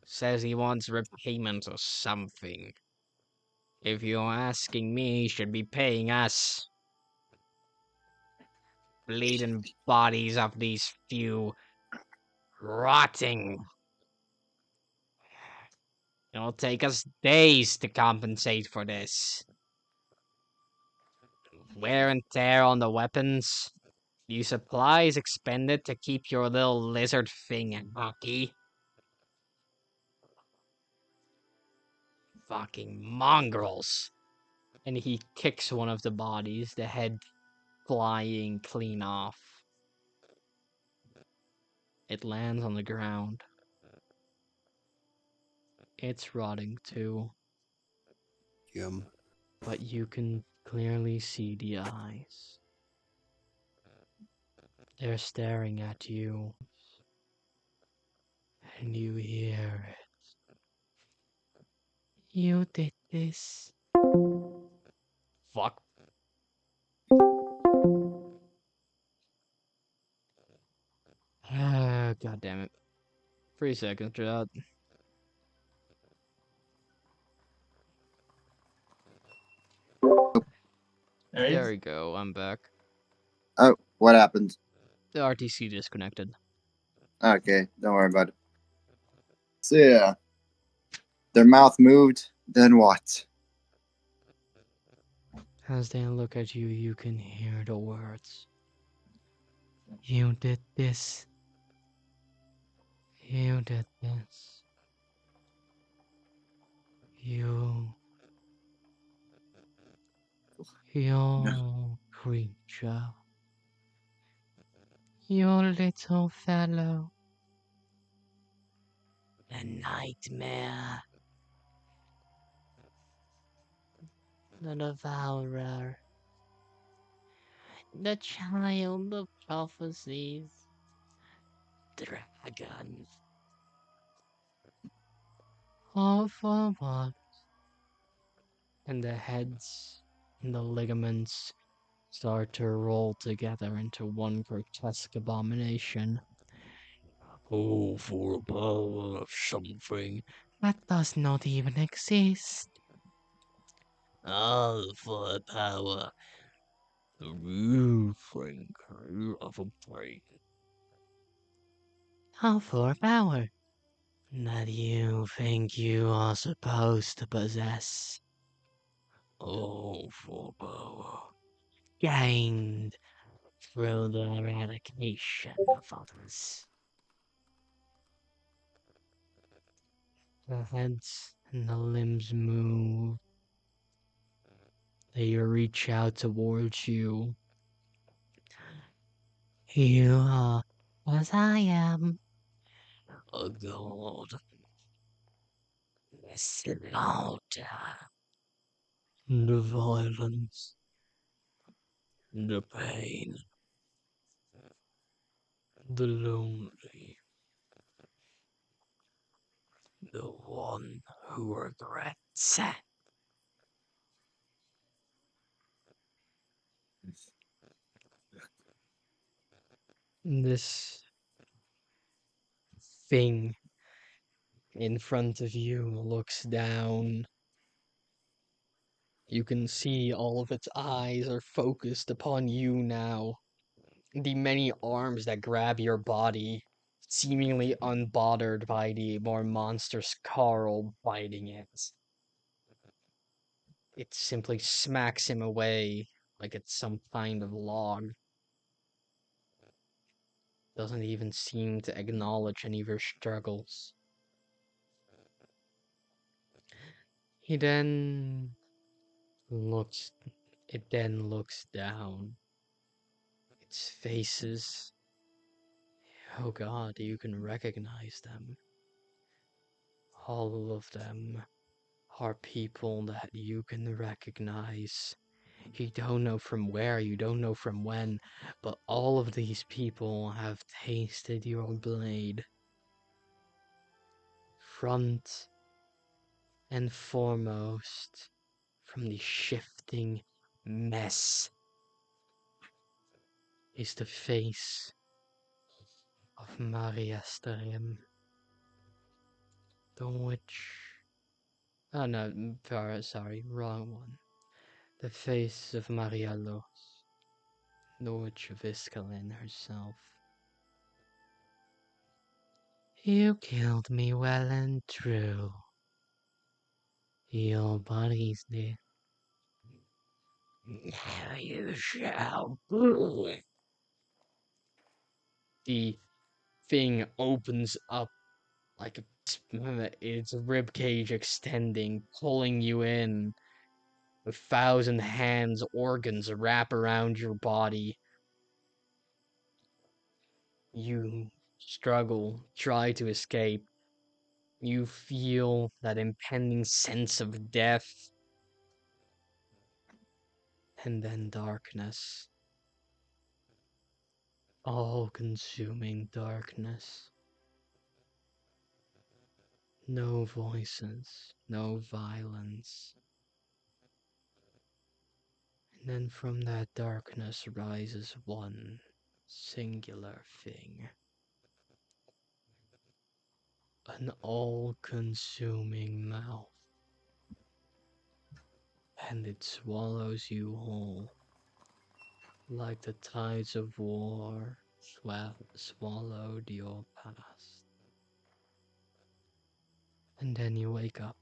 Says he wants repayment or something. If you're asking me, he should be paying us. Bleeding bodies of these few rotting. It'll take us days to compensate for this. Wear and tear on the weapons. You supplies expended to keep your little lizard thing happy. Fucking mongrels. And he kicks one of the bodies, the head flying clean off. It lands on the ground. It's rotting too. Yum. But you can clearly see the eyes. They're staring at you. And you hear it. You did this. Fuck. Ah, God damn it. 3 seconds for that. Alright. There we go, I'm back. Oh, what happened? The RTC disconnected. Okay, don't worry about it. So yeah, their mouth moved. Then what? As they look at you, you can hear the words. You did this. You did this. You creature. You little fellow. A nightmare. The devourer. The child of prophecies. Dragon. All for what? And the heads and the ligaments start to roll together into one grotesque abomination. Oh, for a power of something that does not even exist. All for a power. The real thinker of a brain. All for a power that you think you are supposed to possess. All for power gained through the eradication of others. The heads and the limbs move. They reach out towards you. You are as I am. A god. The slaughter. The violence. The pain. The lonely. The one who regrets. This thing in front of you looks down. You can see all of its eyes are focused upon you now. The many arms that grab your body, seemingly unbothered by the more monstrous Carl biting it. It simply smacks him away like it's some kind of log. Doesn't even seem to acknowledge any of your struggles. It then looks down. Its faces. Oh god, you can recognize them. All of them are people that you can recognize. You don't know from where, you don't know from when, but all of these people have tasted your blade. Front and foremost, from the shifting mess, is the face of Maria Sterim, the witch. Oh no, sorry, wrong one. The face of Maria Los, the witch of Iskalin herself. You killed me well and true. Your body's dead. Now you shall bleed. The thing opens up like its ribcage extending, pulling you in. 1,000 hands, organs wrap around your body. You struggle, try to escape. You feel that impending sense of death. And then darkness. All-consuming darkness. No voices, no violence. And then from that darkness rises one singular thing. An all-consuming mouth. And it swallows you whole. Like the tides of war swallowed your past. And then you wake up.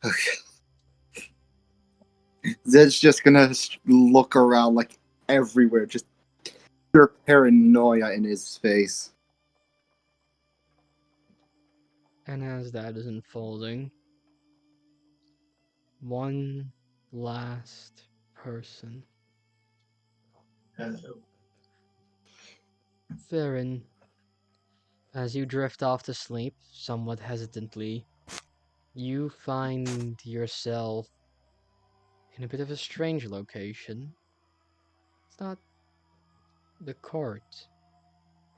Okay. Zed's just gonna look around like everywhere, just pure paranoia in his face. And as that is unfolding, one last person. Hello. Ferran, as you drift off to sleep, somewhat hesitantly, you find yourself in a bit of a strange location. It's not the court.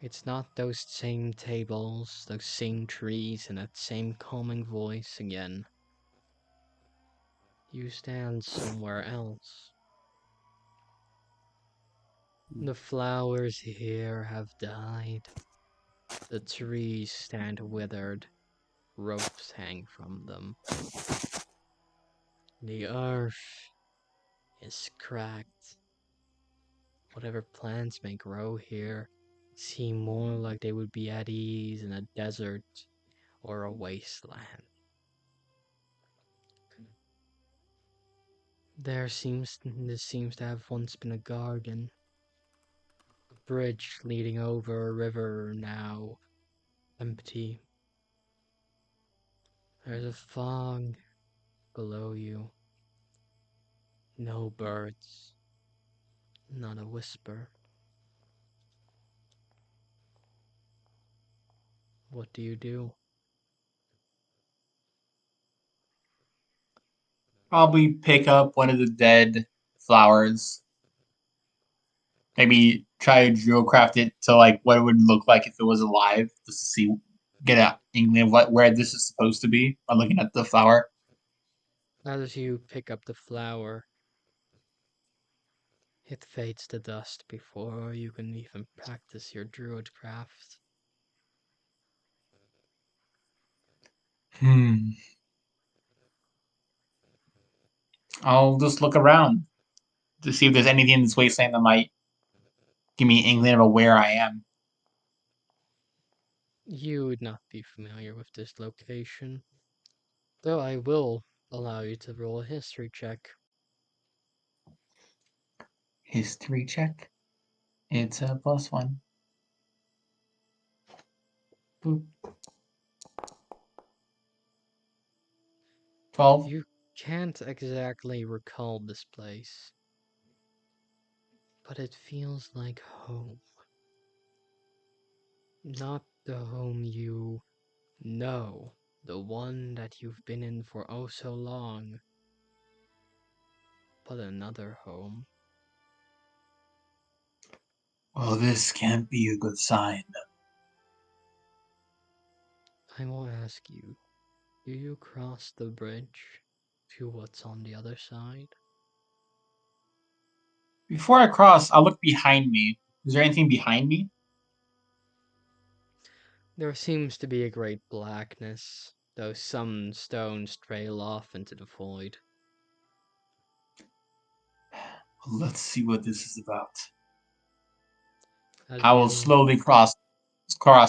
It's not those same tables, those same trees, and that same calming voice again. You stand somewhere else. The flowers here have died. The trees stand withered. Ropes hang from them. The earth is cracked. Whatever plants may grow here seem more like they would be at ease in a desert or a wasteland. This seems to have once been a garden. A bridge leading over a river now empty. There's a fog below you. No birds. Not a whisper. What do you do? Probably pick up one of the dead flowers. Maybe try to geocraft it to like what it would look like if it was alive, just to see, get an inkling of where this is supposed to be by looking at the flower. As you pick up the flower, it fades to dust before you can even practice your druid craft. I'll just look around to see if there's anything in this wasteland that might give me an inkling of where I am. You would not be familiar with this location, though I will allow you to roll a history check. History check. It's a +1. Boop. 12. You can't exactly recall this place, but it feels like home. Not the home you know, the one that you've been in for oh so long, but another home. Well, this can't be a good sign. I will ask you, do you cross the bridge to what's on the other side? Before I cross, I'll look behind me. Is there anything behind me? There seems to be a great blackness, though some stones trail off into the void. Let's see what this is about. As I will you, slowly cross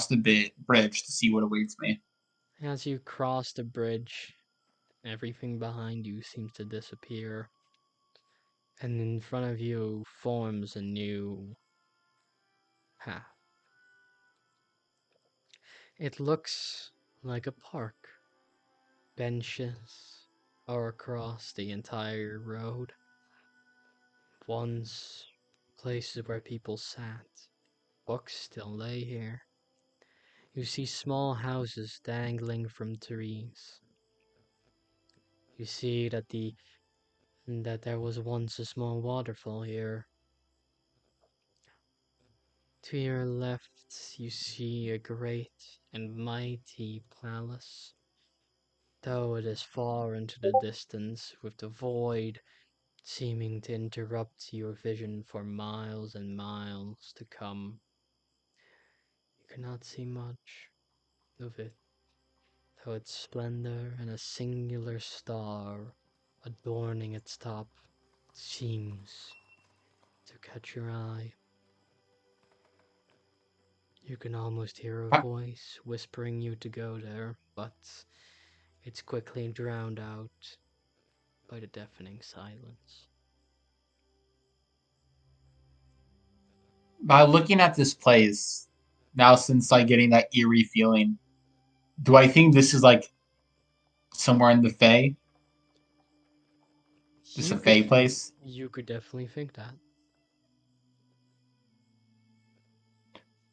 the bridge to see what awaits me. as you cross the bridge, everything behind you seems to disappear, and in front of you forms a new path. It looks like a park. Benches are across the entire road. Once places where people sat. Books still lay here. You see small houses dangling from trees. You see that there was once a small waterfall here. To your left, you see a great and mighty palace, though it is far into the distance, with the void seeming to interrupt your vision for miles and miles to come. You cannot see much of it, though its splendor and a singular star adorning its top seems to catch your eye. You can almost hear a voice whispering you to go there, but it's quickly drowned out by the deafening silence. By looking at this place, now since like getting that eerie feeling, do I think this is like somewhere in the Fae? Just a Fae place? You could definitely think that.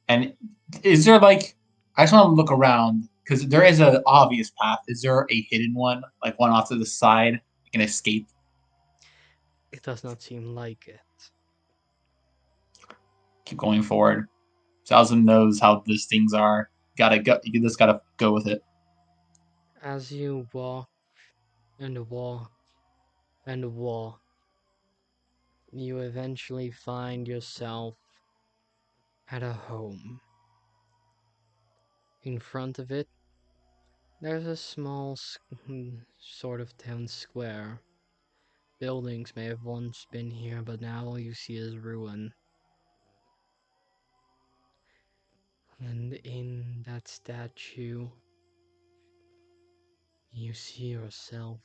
And is there like, I just want to look around because there is an obvious path. Is there a hidden one, like one off to the side, like an escape? It does not seem like it. Keep going forward. Salasim knows how these things are. Gotta go. You just gotta go with it. As you walk and walk and walk, you eventually find yourself at a home. In front of it, there's a small sort of town square. Buildings may have once been here, but now all you see is ruin. And in that statue, you see yourself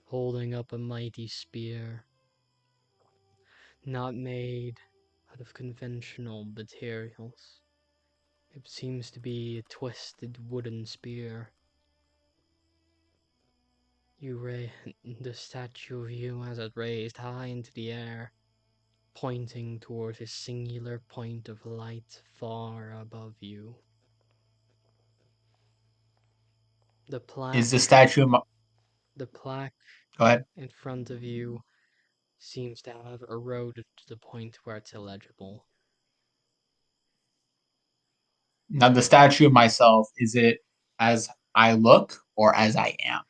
holding up a mighty spear, not made out of conventional materials. It seems to be a twisted wooden spear. The statue of you has it raised high into the air, pointing towards a singular point of light far above you. The plaque. Is the statue? The plaque. Go ahead. In front of you seems to have eroded to the point where it's illegible. Now the statue of myself, is it as I look or as I am?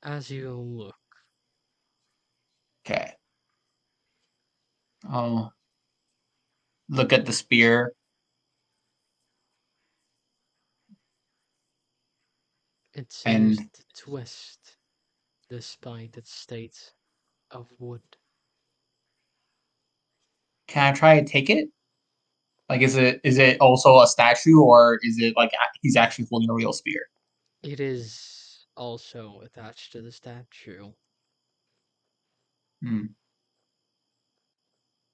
As you look. Okay. I'll look at the spear. It seems to twist despite its state of wood. Can I try to take it? Like, is it also a statue, or is it like he's actually holding a real spear? It is also attached to the statue.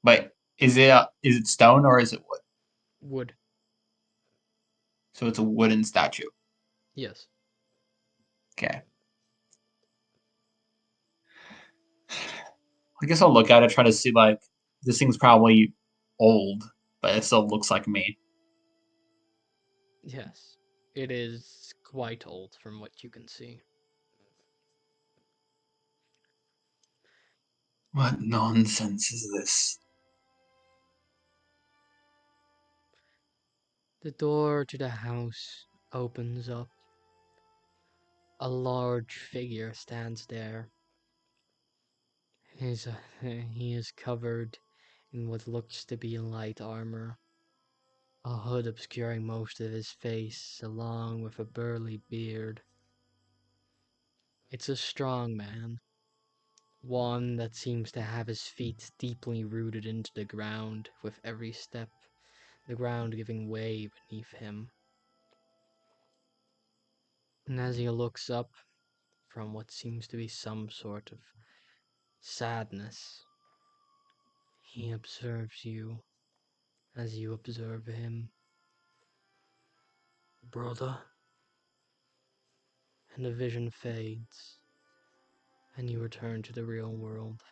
But is it stone or is it wood? Wood. So it's a wooden statue. Yes. Okay. I guess I'll look at it, try to see like this thing's probably old, but it still looks like me. Yes. It is quite old from what you can see. What nonsense is this? The door to the house opens up. A large figure stands there. He is covered in what looks to be light armor, a hood obscuring most of his face, along with a burly beard. It's a strong man, one that seems to have his feet deeply rooted into the ground, with every step, the ground giving way beneath him. And as he looks up from what seems to be some sort of sadness, he observes you as you observe him. Brother. And the vision fades, and you return to the real world.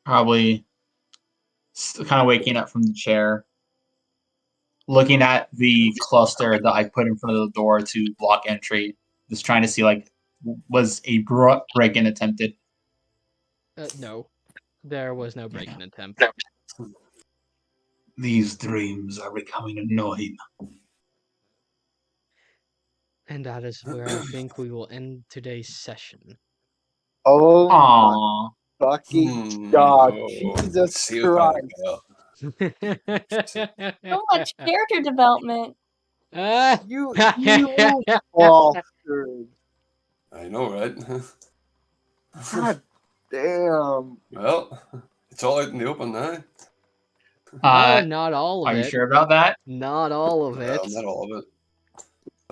Probably kind of waking up from the chair, looking at the cluster that I put in front of the door to block entry, just trying to see like was a break-in attempted. No, there was no break-in attempt. These dreams are becoming annoying. And that is where I think we will end today's session. Oh Aww. my fucking god. Jesus Christ. So much character development. You bastard. I know, right? God damn. Well, it's all out in the open now. Not all of it. Are you sure about that? Not all of it. Well, not all of it.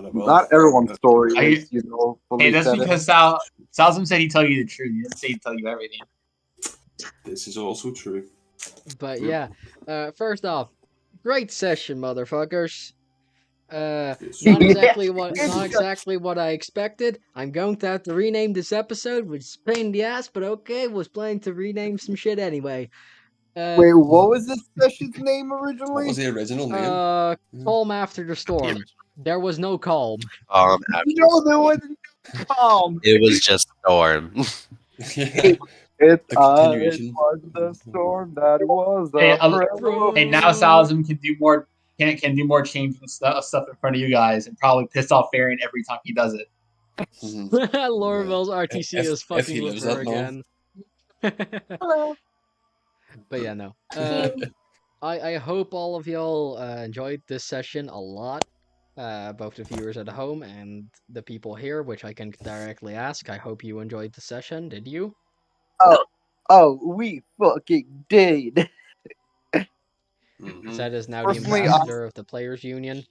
Not everyone's story Are you- is, you know, fully Hey, that's set because Salasim said he'd tell you the truth. He didn't say he'd tell you everything. This is also true. But yeah, first off, great session, motherfuckers. Yes. Not exactly what I expected. I'm going to have to rename this episode, which is a pain in the ass, but okay, was planning to rename some shit anyway. Wait, what was this session's name What originally? was the original name? Calm after the storm. There was no calm. No, there wasn't calm. It was just storm. Yeah. It The continuation. was the storm that was the Hey, umbrella. Hey, now Salasim can do more. Can do more changing stuff in front of you guys, and probably piss off Ferran every time he does it. Mhm. Lorabelle's RTC is If fucking he with lives her that long. again. Hello. But yeah, no. Thank you. I hope all of y'all enjoyed this session a lot. Both the viewers at home and the people here, which I can directly ask. I hope you enjoyed the session. Did you? Oh, we fucking did. Mhm. Zed is now the Personally, ambassador of the Players Union.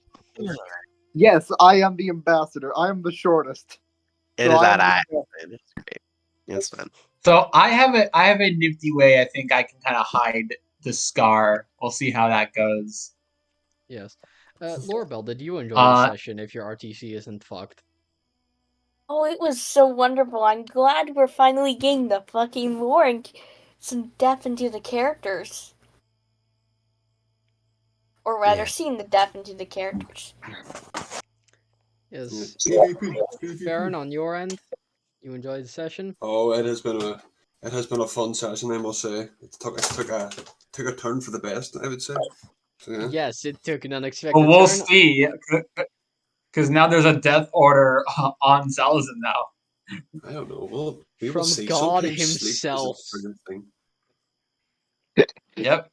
Yes, I am the ambassador. I am the shortest. It So is I am that the- It's great. It's fun. So I have a nifty way I think I can kind of hide the scar. We'll see how that goes. Yes. Lorabelle, did you enjoy the session if your RTC isn't fucked? Oh, it was so wonderful. I'm glad we're finally getting the fucking lore and some depth into the characters. Or rather, Yeah. seeing the depth into the characters. Yes. PvP. Ferran, on your end, you enjoyed the session? Oh, it has been a fun session, I must say. It took a turn for the best, I would say. So, yeah. Yes, it took an unexpected But we'll turn. see, because now there's a death order on Salasim now. I don't know. Well, we From will see. God Sometimes sleep is a himself. brilliant thing. Yep.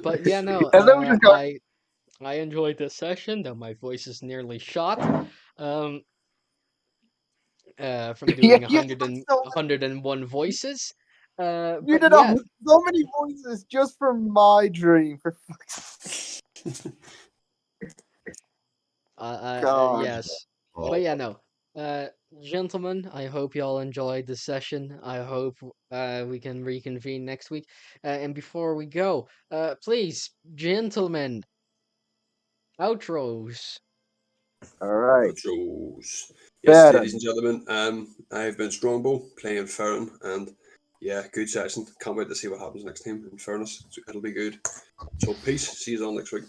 But yeah, no. And then we just got- I enjoyed this session, though my voice is nearly shot. From doing Yeah, 101 voices. You But did yeah, so many voices just for my dream. For fuck's God. yes. But yeah, no. Gentlemen, I hope y'all enjoyed the session. I hope we can reconvene next week. And before we go, please, gentlemen, outros. All right. Outros. Yes, Better. ladies and gentlemen. I've been Strongbow playing Ferran, and yeah, good session. Can't wait to see what happens next time. In fairness, it'll be good. So peace. See you all next week.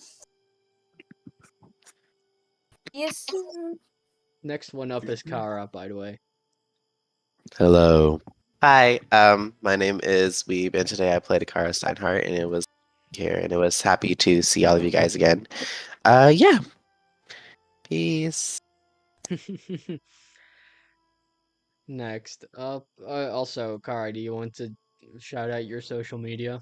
Yes. Next one up is Kara, by the way. Hello. Hi. My name is Weeb, and today I played Akara Steinhardt, and it was here, and it was happy to see all of you guys again. Yeah. Peace. Next up, also, Kara, do you want to shout out your social media?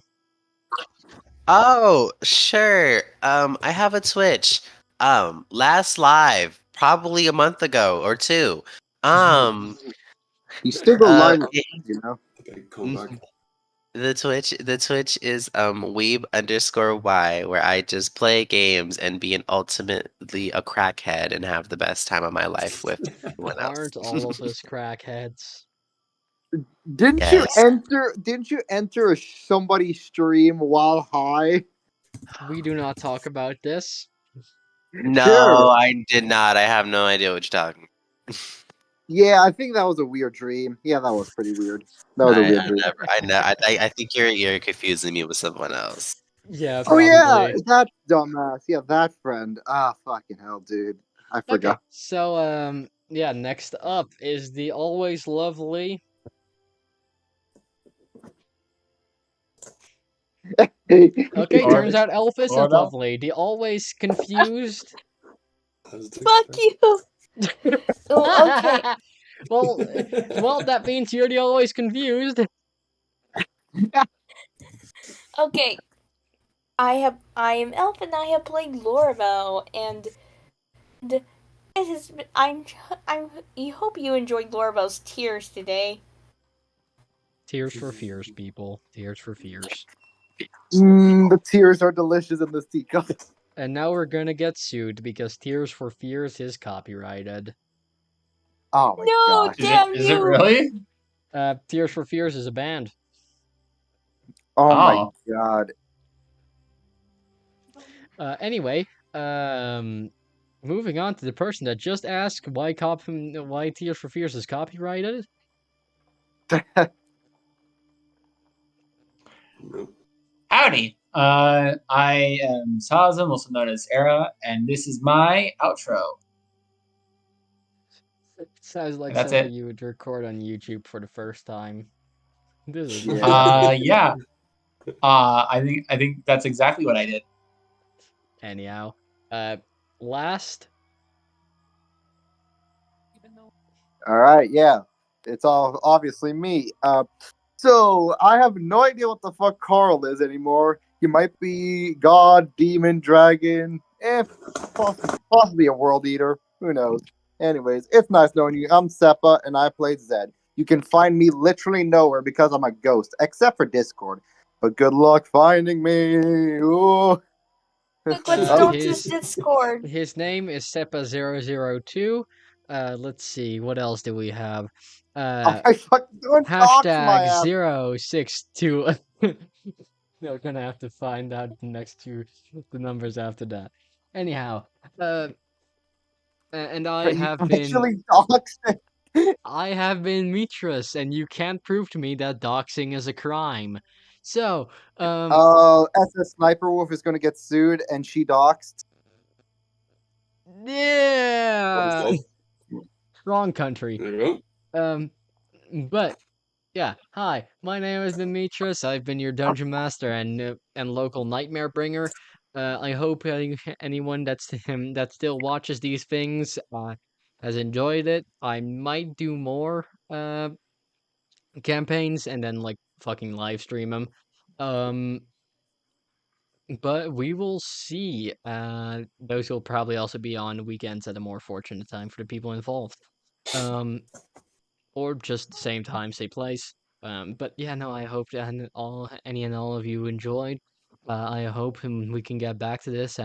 Oh, sure. I have a Twitch. Last live, probably a month ago or two. You still go live, it- you know. The big comeback. The Twitch is Weeb_Y, where I just play games and be ultimately a crackhead and have the best time of my life with everyone else. Aren't all of us crackheads? Didn't Yes. you enter somebody's stream while high? We do not talk about this. No, Sure. I did not. I have no idea what you're talking. Yeah, I think that was a weird dream. Yeah, that was pretty weird. That was a weird dream. I think you're confusing me with someone else. Yeah, Oh probably. yeah, that dumbass. Yeah, that friend. Ah, fucking hell, dude. I Okay, forgot. so yeah, next up is the always lovely. Okay, turns out Elf isn't Lorabelle? lovely. The always confused. Fuck you. Oh, okay. well, that means you're the always confused. Okay. I am Elf and I have played Lorabelle and it has been, I hope you enjoyed Lorabelle's tears today. Tears for fears, people. Tears for fears. The tears are delicious in this teacup. And now we're gonna get sued because Tears for Fears is copyrighted. Oh my No, gosh. damn Is it you! really? Tears for Fears is a band. Oh my Oh. god. Anyway, moving on to the person that just asked why Tears for Fears is copyrighted. No. Howdy. I am Salasim, also known as Era, and this is my outro. It sounds like That's something it. you would record on YouTube for the first time. This is Yeah. Yeah. I think that's exactly what I did. Anyhow, last. All right, yeah. It's all obviously me. So I have no idea what the fuck Carl is anymore. He might be god, demon, dragon, possibly a world eater. Who knows? Anyways, it's nice knowing you. I'm Sepaa, and I played Zed. You can find me literally nowhere because I'm a ghost, except for Discord. But good luck finding me. Ooh. Quick, let's Uh, go his- to Discord. His name is Sepaa002. Let's see, what else do we have? I fucking doing dox my Hashtag ass. 062. They're gonna have to find out the next the numbers after that. Anyhow, and I You have been actually doxed it. I have been Mitras, and you can't prove to me that doxing is a crime. So, SS Sniper Wolf is gonna get sued, and she doxed. yeah, Wonderful. wrong country. There you go. But yeah, hi, my name is Demetrius. I've been your dungeon master and local nightmare bringer. I hope anyone that still watches these things has enjoyed it. I might do more campaigns and then like fucking live stream them. But we will see. Those will probably also be on weekends at a more fortunate time for the people involved. Or just the same time, same place. But yeah, no, I hope that any and all of you enjoyed. I hope we can get back to this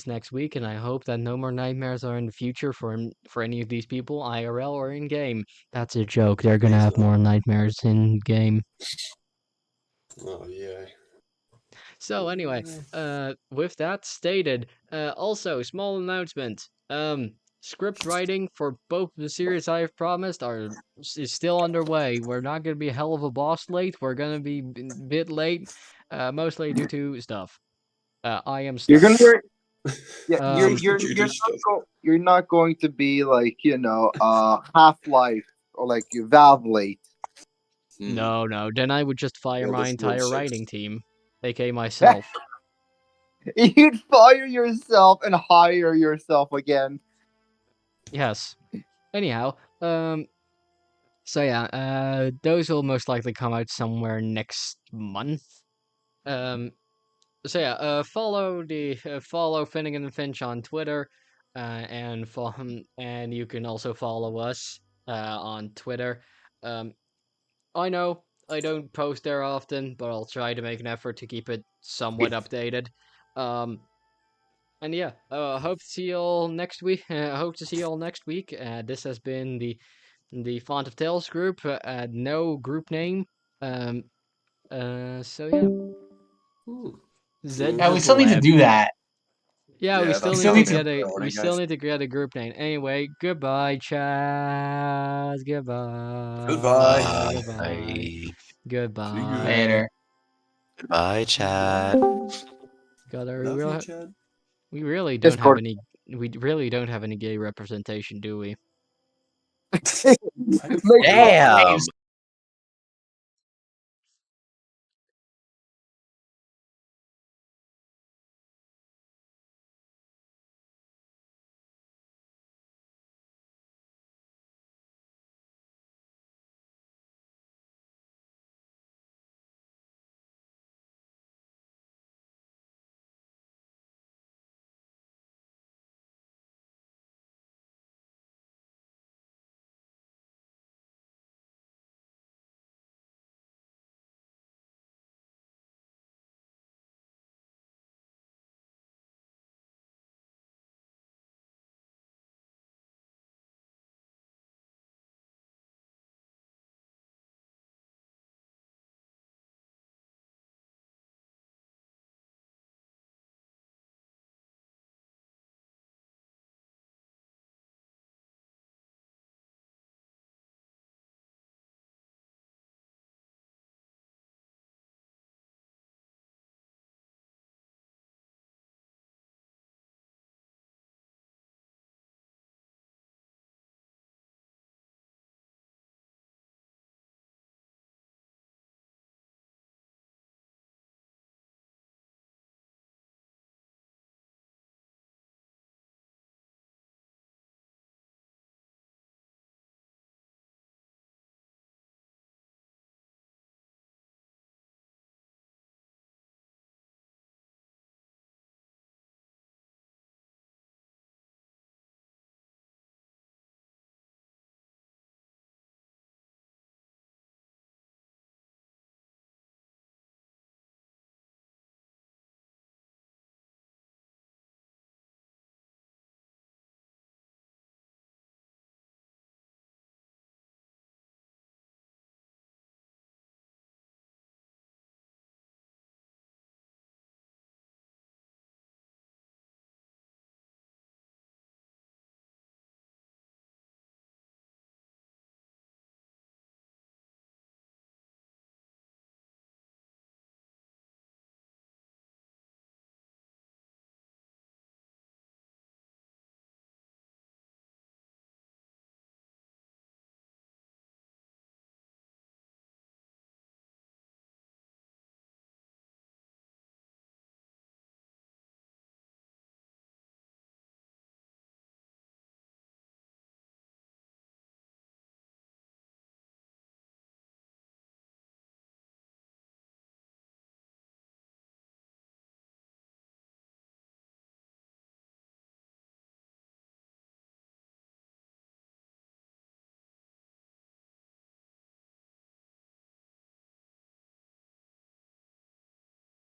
next week, and I hope that no more nightmares are in the future for any of these people, IRL or in game. That's a joke. They're gonna have more nightmares in game. Oh yeah. So anyway, with that stated, also small announcement. Script writing for both the series I have promised is still underway. We're not gonna be a hell of a boss late. We're gonna be a bit late, mostly due to stuff. I am You're stuck. gonna. Yeah, Um, you're not going to be like Half-Life or like Valve late. No, then I would just fire Yeah, my that's entire bullshit. writing team, aka myself. You'd fire yourself and hire yourself again. Yes. Anyhow, so yeah, those will most likely come out somewhere next month. So yeah, follow Finnegan and Finch on Twitter, and and you can also follow us on Twitter. I know I don't post there often, but I'll try to make an effort to keep it somewhat updated. And yeah, hope to see you all next week. Hope to see you all next week. This has been the Font of Tales group. No group name. So yeah. Zed Yeah, we just still need to left. do that. Yeah, we Yeah, still that's need to still get a priority, we still guys. need to get a group name. Anyway, goodbye, Chaz. Goodbye. Goodbye. Goodbye. Goodbye. Later. Goodbye, chat. God, Love you, Chad. we really don't have Discord. any we really don't have any gay representation, do we? Make Damn.